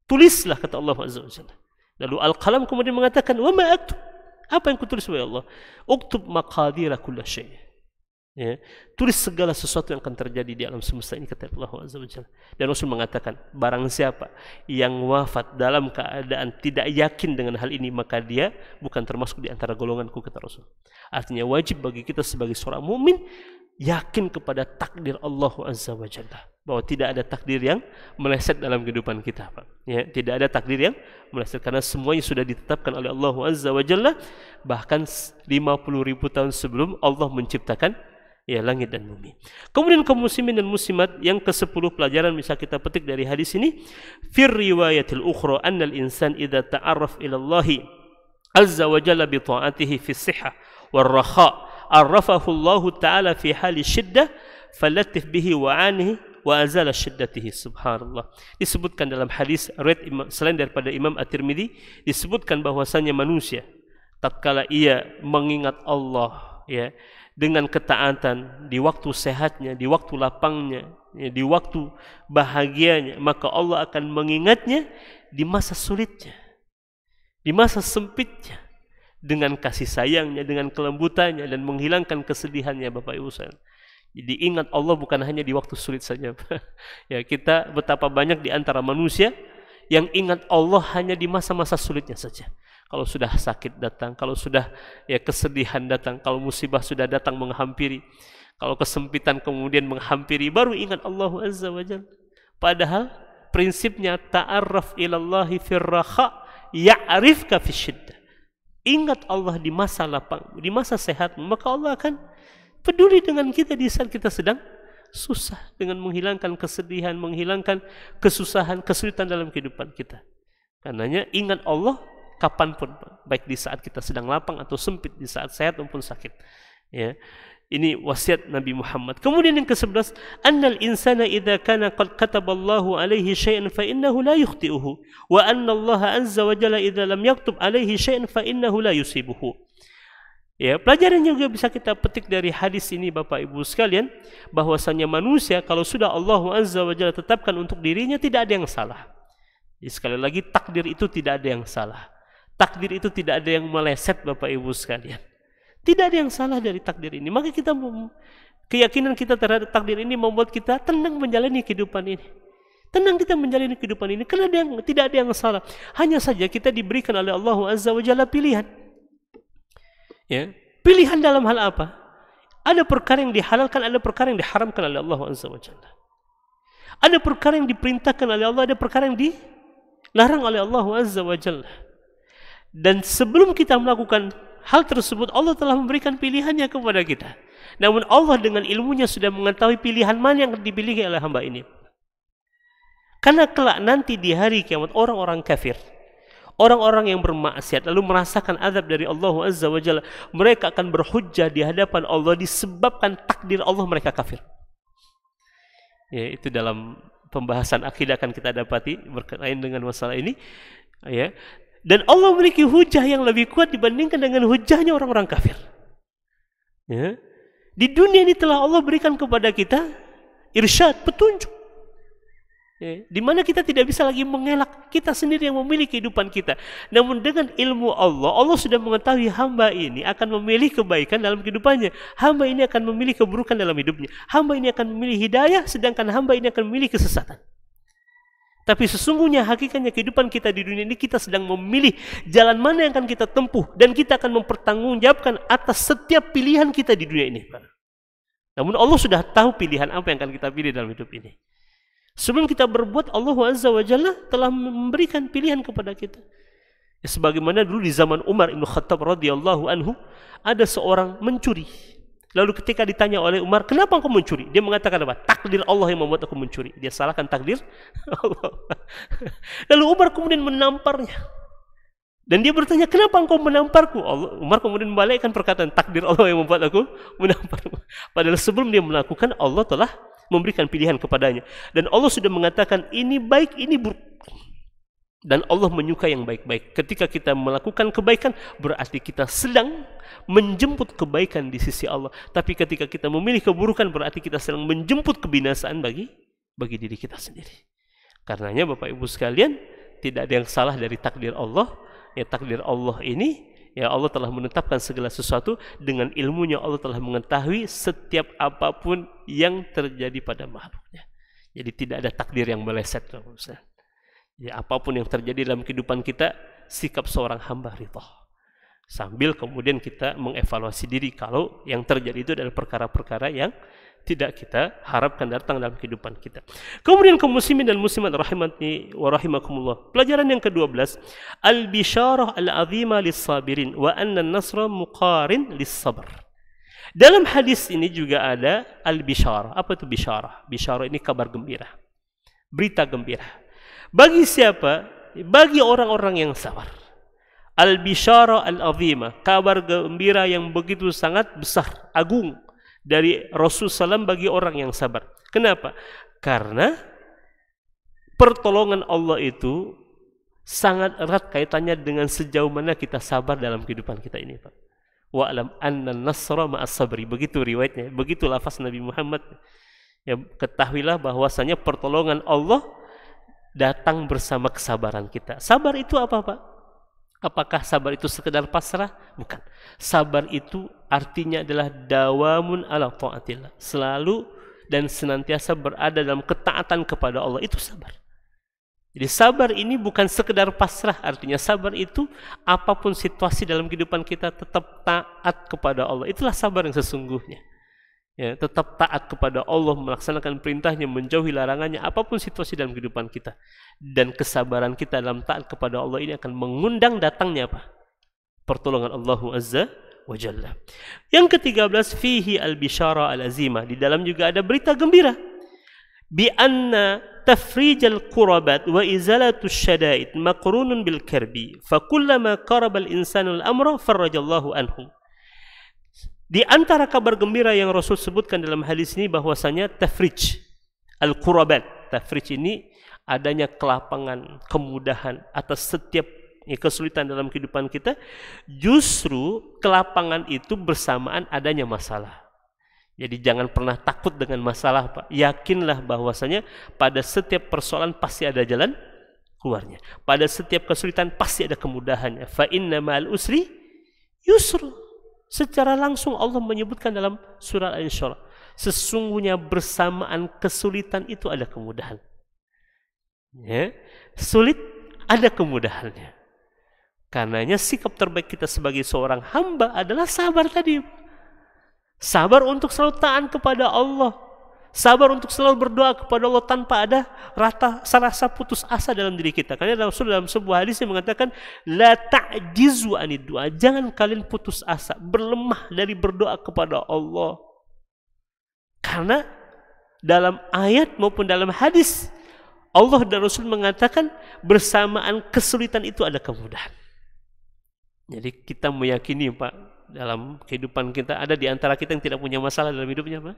tulislah, kata Allah Azza wa Jalla. Lalu al-qalam kemudian mengatakan, wa ma aktub, apa yang kutulis oleh Allah? Uktub maqadira kulla syai'. Tulis segala sesuatu yang akan terjadi di alam semesta ini, kata Allah Azza wa Jalla. Dan Rasul mengatakan, barang siapa yang wafat dalam keadaan tidak yakin dengan hal ini, maka dia bukan termasuk di antara golonganku, kata Rasul. Artinya wajib bagi kita sebagai seorang mukmin yakin kepada takdir Allah Azza wa Jalla, bahwa tidak ada takdir yang meleset dalam kehidupan kita, Pak. Tidak ada takdir yang meleset, karena semuanya sudah ditetapkan oleh Allah Azza wa Jalla, bahkan 50,000 tahun sebelum Allah menciptakan langit dan bumi. Kemudian kaum muslimin dan muslimat, yang ke-10 pelajaran bisa kita petik dari hadis ini, fir riwayatil ukhra anna al-insan idza ta'arraf ila Allah Azza wa Jalla bi ta'atihi fi as-sihhah war rakha arrafahu Allah Ta'ala fi hali syiddah falatif bihi wa'anihi wa azala syiddatihi. Subhanallah. Disebutkan dalam hadis selain daripada Imam At-Tirmidzi, disebutkan bahwasanya manusia tatkala ia mengingat Allah dengan ketaatan di waktu sehatnya, di waktu lapangnya, di waktu bahagianya, maka Allah akan mengingatnya di masa sulitnya, di masa sempitnya, dengan kasih sayangnya, dengan kelembutannya, dan menghilangkan kesedihannya, Bapak Ibu sekalian. Jadi ingat Allah bukan hanya di waktu sulit saja. Kita betapa banyak di antara manusia yang ingat Allah hanya di masa-masa sulitnya saja. Kalau sudah sakit datang, kalau sudah kesedihan datang, kalau musibah sudah datang menghampiri, kalau kesempitan kemudian menghampiri, baru ingat Allah Azza wa Jalla. Padahal prinsipnya ta'arraf ilallahi firraha ya'rifka fisyiddah. Ingat Allah di masa lapang, di masa sehat, maka Allah akan peduli dengan kita di saat kita sedang susah, dengan menghilangkan kesedihan, menghilangkan kesusahan, kesulitan dalam kehidupan kita. Karenanya ingat Allah kapanpun, baik di saat kita sedang lapang atau sempit, di saat sehat maupun sakit. Ini wasiat Nabi Muhammad. Kemudian yang ke-11, annal insana idza kana qad kataballahu alaihi syai'an fa innahu la yukhti'uhu wa anna Allah azza wa jalla idza lam yaktub alaihi syai'an fa innahu la yusibuhu. Ya, pelajaran juga bisa kita petik dari hadis ini Bapak Ibu sekalian, bahwasanya manusia kalau sudah Allah Azza wa Jalla tetapkan untuk dirinya tidak ada yang salah. Jadi sekali lagi takdir itu tidak ada yang salah. Takdir itu tidak ada yang meleset Bapak Ibu sekalian. Tidak ada yang salah dari takdir ini. Maka kita keyakinan kita terhadap takdir ini membuat kita tenang menjalani kehidupan ini. Tenang kita menjalani kehidupan ini karena tidak ada yang salah. Hanya saja kita diberikan oleh Allah Azza wa Jalla pilihan. Ya, pilihan dalam hal apa? Ada perkara yang dihalalkan, ada perkara yang diharamkan oleh Allah Azza wa Jalla. Ada perkara yang diperintahkan oleh Allah, ada perkara yang dilarang oleh Allah Azza wa Jalla. Dan sebelum kita melakukan hal tersebut, Allah telah memberikan pilihannya kepada kita. Namun Allah dengan ilmunya sudah mengetahui pilihan mana yang dipilih oleh hamba ini. Karena kelak nanti di hari kiamat orang-orang kafir, orang-orang yang bermaksiat lalu merasakan azab dari Allah Azza wa Jalla, mereka akan berhujjah di hadapan Allah disebabkan takdir Allah mereka kafir. Ya, itu dalam pembahasan akidah akan kita dapati berkaitan dengan masalah ini. Ya. Dan Allah memiliki hujjah yang lebih kuat dibandingkan dengan hujjahnya orang-orang kafir. Ya. Di dunia ini telah Allah berikan kepada kita irsyad, petunjuk. Ya, di mana kita tidak bisa lagi mengelak, kita sendiri yang memilih kehidupan kita. Namun dengan ilmu Allah, Allah sudah mengetahui hamba ini akan memilih kebaikan dalam kehidupannya, hamba ini akan memilih keburukan dalam hidupnya, hamba ini akan memilih hidayah, sedangkan hamba ini akan memilih kesesatan. Tapi sesungguhnya hakikatnya kehidupan kita di dunia ini, kita sedang memilih jalan mana yang akan kita tempuh, dan kita akan mempertanggungjawabkan atas setiap pilihan kita di dunia ini. Namun Allah sudah tahu pilihan apa yang akan kita pilih dalam hidup ini. Sebelum kita berbuat, Allah Azza wa Jalla telah memberikan pilihan kepada kita. Ya, sebagaimana dulu di zaman Umar Ibn Khattab radhiyallahu anhu, ada seorang mencuri. Lalu ketika ditanya oleh Umar, kenapa engkau mencuri? Dia mengatakan apa? Takdir Allah yang membuat aku mencuri. Dia salahkan takdir Allah. Lalu Umar kemudian menamparnya. Dan dia bertanya, kenapa engkau menamparku? Umar kemudian membalikkan perkataan, takdir Allah yang membuat aku menamparku. Padahal sebelum dia melakukan, Allah telah memberikan pilihan kepadanya. Dan Allah sudah mengatakan, ini baik, ini buruk. Dan Allah menyukai yang baik-baik. Ketika kita melakukan kebaikan, berarti kita sedang menjemput kebaikan di sisi Allah. Tapi ketika kita memilih keburukan, berarti kita sedang menjemput kebinasaan bagi diri kita sendiri. Karenanya Bapak Ibu sekalian, tidak ada yang salah dari takdir Allah. Ya, takdir Allah ini, ya Allah telah menetapkan segala sesuatu. Dengan ilmunya Allah telah mengetahui setiap apapun yang terjadi pada makhluknya. Jadi tidak ada takdir yang meleset. Ya, apapun yang terjadi dalam kehidupan kita, sikap seorang hamba ridha. Sambil kemudian kita mengevaluasi diri kalau yang terjadi itu adalah perkara-perkara yang tidak kita harapkan datang dalam kehidupan kita. Kemudian kaum muslimin dan muslimat rahimani wa rahimakumullah. Pelajaran yang ke-12, al-bisyarah al-azima lis-sabirin wa anna an-nasra muqarin lis-sabr. Dalam hadis ini juga ada al-bisyarah. Apa itu bisyarah? Bisyarah ini kabar gembira. Berita gembira. Bagi siapa? Bagi orang-orang yang sabar. Al-bisyarah al-azima, kabar gembira yang begitu sangat besar, agung dari Rasulullah SAW bagi orang yang sabar. Kenapa? Karena pertolongan Allah itu sangat erat kaitannya dengan sejauh mana kita sabar dalam kehidupan kita ini, Pak. Wa'lam anna nasra ma'as sabri. Begitu riwayatnya, begitu lafaz Nabi Muhammad. Ya, ketahuilah bahwasanya pertolongan Allah datang bersama kesabaran kita. Sabar itu apa, Pak? Apakah sabar itu sekedar pasrah? Bukan. Sabar itu artinya adalah dawamun ala ta'atillah. Selalu dan senantiasa berada dalam ketaatan kepada Allah. Itu sabar. Jadi sabar ini bukan sekedar pasrah. Artinya sabar itu apapun situasi dalam kehidupan kita tetap taat kepada Allah. Itulah sabar yang sesungguhnya. Ya, tetap taat kepada Allah, melaksanakan perintahnya, menjauhi larangannya, apapun situasi dalam kehidupan kita. Dan kesabaran kita dalam taat kepada Allah ini akan mengundang datangnya apa? Pertolongan Allah Azza wa Jalla. Yang ke-13, fihi al-bisyara al-azimah. Di dalam juga ada berita gembira. Bi anna tafrijal qurabat wa izalatus syada'id maqrunun bil karbi. Fa kullama qaraba al-insanu al-amra farrajallahu anhu. Di antara kabar gembira yang Rasul sebutkan dalam hadis ini bahwasanya tafrij al-qurabat. Tafrij ini adanya kelapangan, kemudahan atas setiap kesulitan dalam kehidupan kita, justru kelapangan itu bersamaan adanya masalah. Jadi jangan pernah takut dengan masalah, Pak. Yakinlah bahwasanya pada setiap persoalan pasti ada jalan keluarnya. Pada setiap kesulitan pasti ada kemudahannya. Fa inna ma'al usri yusra. Secara langsung Allah menyebutkan dalam surah Al-Insyirah, sesungguhnya bersamaan kesulitan itu ada kemudahan. Ya, sulit ada kemudahannya. Karenanya sikap terbaik kita sebagai seorang hamba adalah sabar tadi. Sabar untuk selalu taat kepada Allah. Sabar untuk selalu berdoa kepada Allah tanpa ada rasa putus asa dalam diri kita. Karena Rasul dalam sebuah hadis yang mengatakan, la ta'jizu anid du'a. Jangan kalian putus asa, berlemah dari berdoa kepada Allah. Karena dalam ayat maupun dalam hadis, Allah dan Rasul mengatakan bersamaan kesulitan itu ada kemudahan. Jadi kita meyakini, Pak, dalam kehidupan kita ada di antara kita yang tidak punya masalah dalam hidupnya, Pak.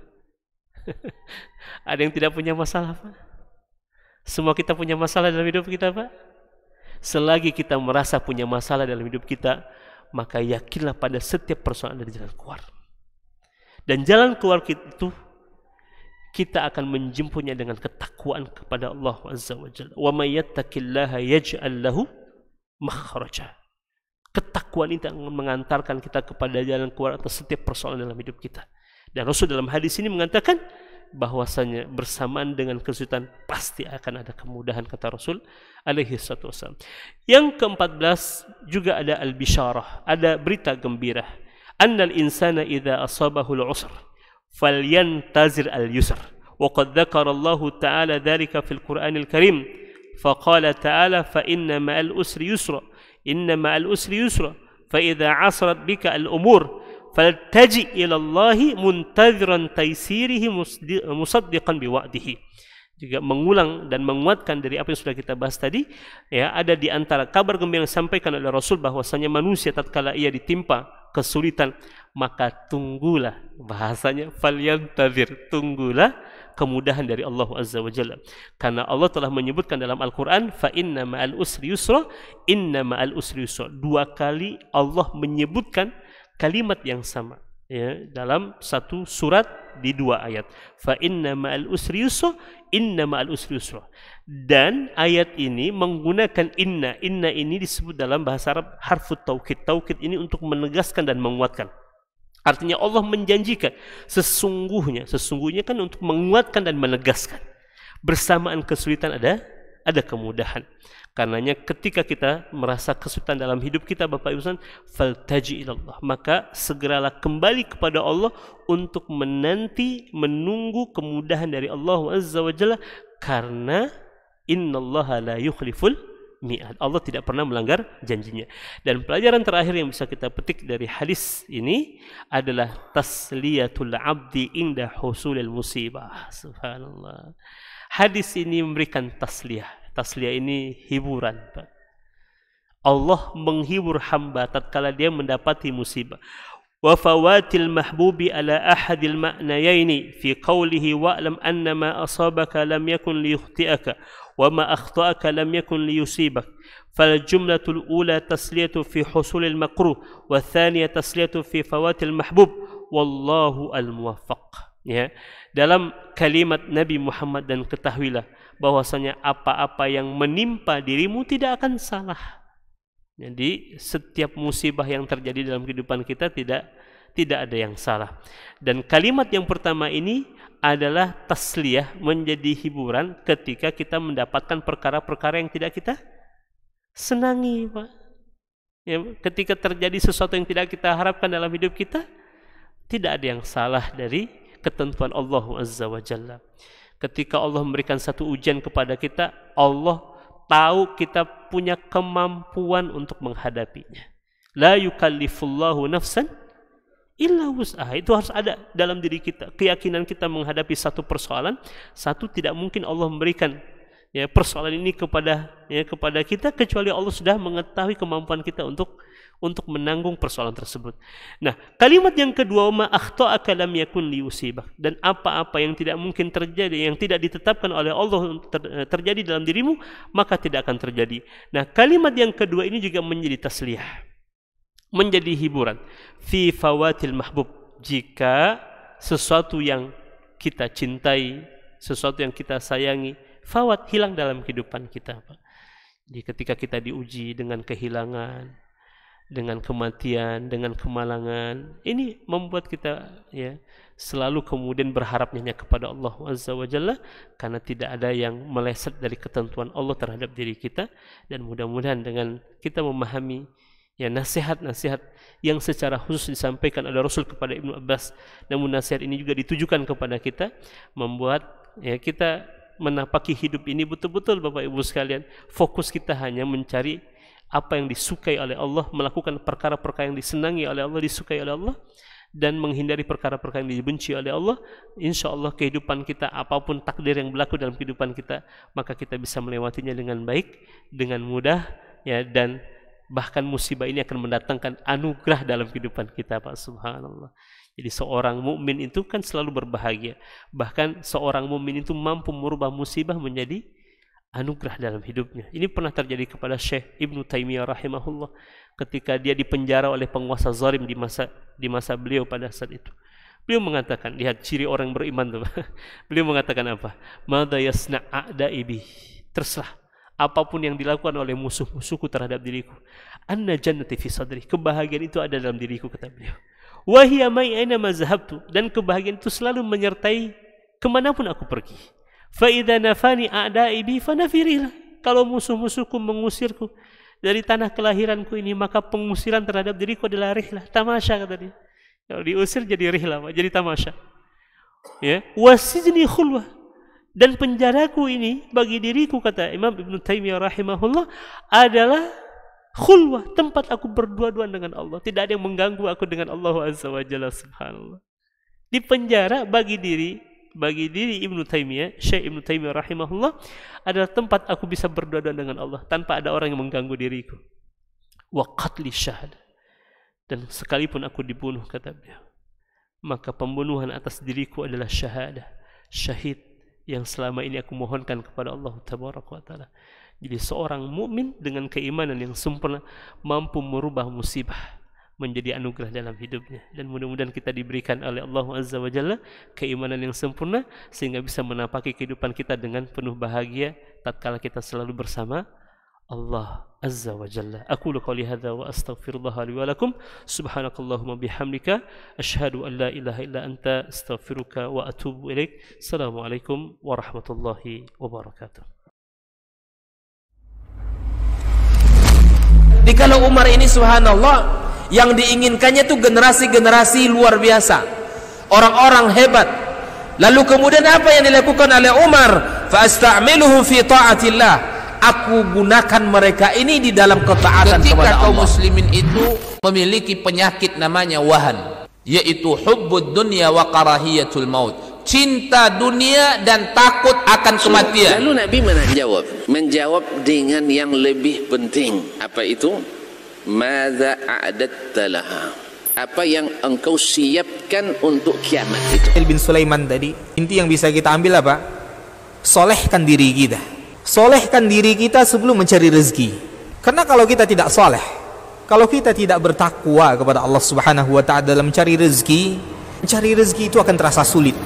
Ada yang tidak punya masalah, Pak? Semua kita punya masalah dalam hidup kita, Pak. Selagi kita merasa punya masalah dalam hidup kita, maka yakinlah pada setiap persoalan ada jalan keluar. Dan jalan keluar itu kita akan menjemputnya dengan ketakwaan kepada Allah Azza wa Jalla. Wa may yattaqillaha yaj'al lahu makhraja. Ketakwaan itu akan mengantarkan kita kepada jalan keluar atas setiap persoalan dalam hidup kita. Dan Rasul dalam hadis ini mengatakan bahwasanya bersamaan dengan kesulitan pasti akan ada kemudahan, kata Rasul alaihi wasallam. Yang ke-14 juga ada al-bisyarah, ada berita gembira. Annal insana idza asabahu al-usr falyantazir al-yusr. Wa qad dzakara Allah ta'ala dzalika fil Qur'anil Karim. Faqala ta'ala fa inna ma'al usri yusra. Inna ma'al usri yusra. Fa idza 'asrat bika al-umur faltaji ila Allahi muntadhiran taysirihi musaddiqan biwa'dihi. Juga mengulang dan menguatkan dari apa yang sudah kita bahas tadi, ya, ada di antara kabar gembira yang disampaikan oleh Rasul bahwasanya manusia tatkala ia ditimpa kesulitan, maka tunggulah, bahasanya falyantazir, tunggulah kemudahan dari Allah Azza wa Jalla. Karena Allah telah menyebutkan dalam Al-Qur'an, fa inna ma'al usri yusra, inna ma'al usri yusra. Dua kali Allah menyebutkan kalimat yang sama, ya, dalam satu surat di dua ayat. Fa inna ma'al usri yusra, inna ma'al usri yusra. Dan ayat ini menggunakan inna. Inna ini disebut dalam bahasa Arab harfut taukid. Taukid ini untuk menegaskan dan menguatkan. Artinya Allah menjanjikan sesungguhnya kan untuk menguatkan dan menegaskan. Bersamaan kesulitan ada kemudahan. Karenanya ketika kita merasa kesulitan dalam hidup kita, Bapak Ibu sekalian, faltaji ilallah, maka segeralah kembali kepada Allah untuk menunggu kemudahan dari Allah Azza wa Jalla, karena innallaha la yukhliful mi'ad. Allah tidak pernah melanggar janjinya. Dan pelajaran terakhir yang bisa kita petik dari hadis ini adalah tasliyatul abdi inda husulil musibah. Subhanallah. Hadis ini memberikan tasliyah. Tasliyah ini hiburan, Pak. Allah menghibur hamba tatkala dia mendapati musibah. Wa fawatil mahbubi ala ahadil ma'nayaini fi qawlihi wa'lam anna ma asabaka lam yakun liyukhti'aka wa ma akhta'aka lam yakun liyusibak. Fal jumlatul ula tasliyatu fi husulil makruh wa thaniyah tasliyatu fi fawatil mahbub wallahu al-muwaffaq. Ya, dalam kalimat Nabi Muhammad, dan ketahuilah bahwasanya apa-apa yang menimpa dirimu tidak akan salah. Jadi setiap musibah yang terjadi dalam kehidupan kita tidak ada yang salah. Dan kalimat yang pertama ini adalah tasliyah, menjadi hiburan ketika kita mendapatkan perkara-perkara yang tidak kita senangi, Pak. Ya, ketika terjadi sesuatu yang tidak kita harapkan dalam hidup kita, tidak ada yang salah dari ketentuan Allah Azza wa Jalla. Ketika Allah memberikan satu ujian kepada kita, Allah tahu kita punya kemampuan untuk menghadapinya. La yukallifullahu nafsan illa wus'aha. Itu harus ada dalam diri kita. Keyakinan kita menghadapi satu persoalan, satu, tidak mungkin Allah memberikan persoalan ini kepada kita, kecuali Allah sudah mengetahui kemampuan kita untuk menanggung persoalan tersebut. Nah, kalimat yang kedua, ma akhta'aka lam yakun liyusibak, dan apa-apa yang tidak mungkin terjadi, yang tidak ditetapkan oleh Allah terjadi dalam dirimu, maka tidak akan terjadi. Nah, kalimat yang kedua ini juga menjadi tasliyah, menjadi hiburan. Fi fawatil mahbub, jika sesuatu yang kita cintai, sesuatu yang kita sayangi, fawat, hilang dalam kehidupan kita. Jadi ketika kita diuji dengan kehilangan, dengan kematian, dengan kemalangan, ini membuat kita selalu kemudian berharap hanya kepada Allah Azza wa Jalla, karena tidak ada yang meleset dari ketentuan Allah terhadap diri kita. Dan mudah-mudahan dengan kita memahami nasihat-nasihat yang secara khusus disampaikan oleh Rasul kepada Ibnu Abbas, namun nasihat ini juga ditujukan kepada kita, membuat kita menapaki hidup ini betul-betul, Bapak Ibu sekalian, fokus kita hanya mencari apa yang disukai oleh Allah, melakukan perkara-perkara yang disenangi oleh Allah, disukai oleh Allah, dan menghindari perkara-perkara yang dibenci oleh Allah. Insya Allah kehidupan kita, apapun takdir yang berlaku dalam kehidupan kita, maka kita bisa melewatinya dengan baik, dengan mudah, dan bahkan musibah ini akan mendatangkan anugerah dalam kehidupan kita, Pak. Subhanallah. Jadi seorang mukmin itu kan selalu berbahagia. Bahkan seorang mukmin itu mampu merubah musibah menjadi anugerah dalam hidupnya. Ini pernah terjadi kepada Syekh Ibnu Taimiyah rahimahullah, ketika dia dipenjara oleh penguasa zalim di masa beliau pada saat itu. Beliau mengatakan, lihat ciri orang beriman tuh. Beliau mengatakan apa? Madza yasna' a'da'i bi. Terserah apapun yang dilakukan oleh musuh-musuhku terhadap diriku. Anna jannati fi sadri. Kebahagiaan itu ada dalam diriku, kata beliau. Wa hiya mai aina ma zahabtu. Dan kebahagiaan itu selalu menyertai kemanapun aku pergi. Fa idza nafani a'da'i bi fanafirilah. Kalau musuh-musuhku mengusirku dari tanah kelahiranku ini, maka pengusiran terhadap diriku adalah rihlah, tamasya, kata dia. Kalau diusir jadi rihlah, jadi tamasya. Wasijni khulwah. Dan penjaraku ini bagi diriku, kata Imam Ibnu Taimiyah rahimahullah, adalah khulwah, tempat aku berdua-duaan dengan Allah. Tidak ada yang mengganggu aku dengan Allah Azza wa Jalla. Subhanallah. Di penjara bagi diri Ibnu Taimiyah, Syekh Ibnu Taimiyah rahimahullah, adalah tempat aku bisa berdua-duaan dengan Allah tanpa ada orang yang mengganggu diriku. Wa qatli syahad. Dan sekalipun aku dibunuh, kata beliau, maka pembunuhan atas diriku adalah syahadah, syahid yang selama ini aku mohonkan kepada Allah Tabaraka wa Ta'ala. Jadi seorang mukmin dengan keimanan yang sempurna mampu merubah musibah menjadi anugerah dalam hidupnya. Dan mudah-mudahan kita diberikan oleh Allah Azza wa Jalla keimanan yang sempurna, sehingga bisa menapaki kehidupan kita dengan penuh bahagia tatkala kita selalu bersama Allah Azza wa Jalla. Aqulu qouli hadza wa astaghfirullah li wa lakum. Subhanakallahumma bihamdika asyhadu an la ilaha illa anta astaghfiruka wa atubu ilaik. Assalamualaikum warahmatullahi wabarakatuh. Di kalau Umar ini subhanallah, yang diinginkannya itu generasi-generasi luar biasa, orang-orang hebat. Lalu kemudian apa yang dilakukan oleh Umar? Fa asta'miluhum fi ta'atillah. Aku gunakan mereka ini di dalam ketaatan kepada Allah. Ketika kaum muslimin itu memiliki penyakit namanya wahan, yaitu hubbud dunya wa karahiyatul maut, cinta dunia dan takut akan kematian. Lalu Nabi menjawab dengan yang lebih penting. Apa itu? Madza a'adatta laha. Apa yang engkau siapkan untuk kiamat itu? Bin Sulaiman tadi, inti yang bisa kita ambil apa? Solehkan diri kita. Solehkan diri kita sebelum mencari rezeki. Karena kalau kita tidak soleh, kalau kita tidak bertakwa kepada Allah Subhanahu wa Ta'ala dalam mencari rezeki itu akan terasa sulit.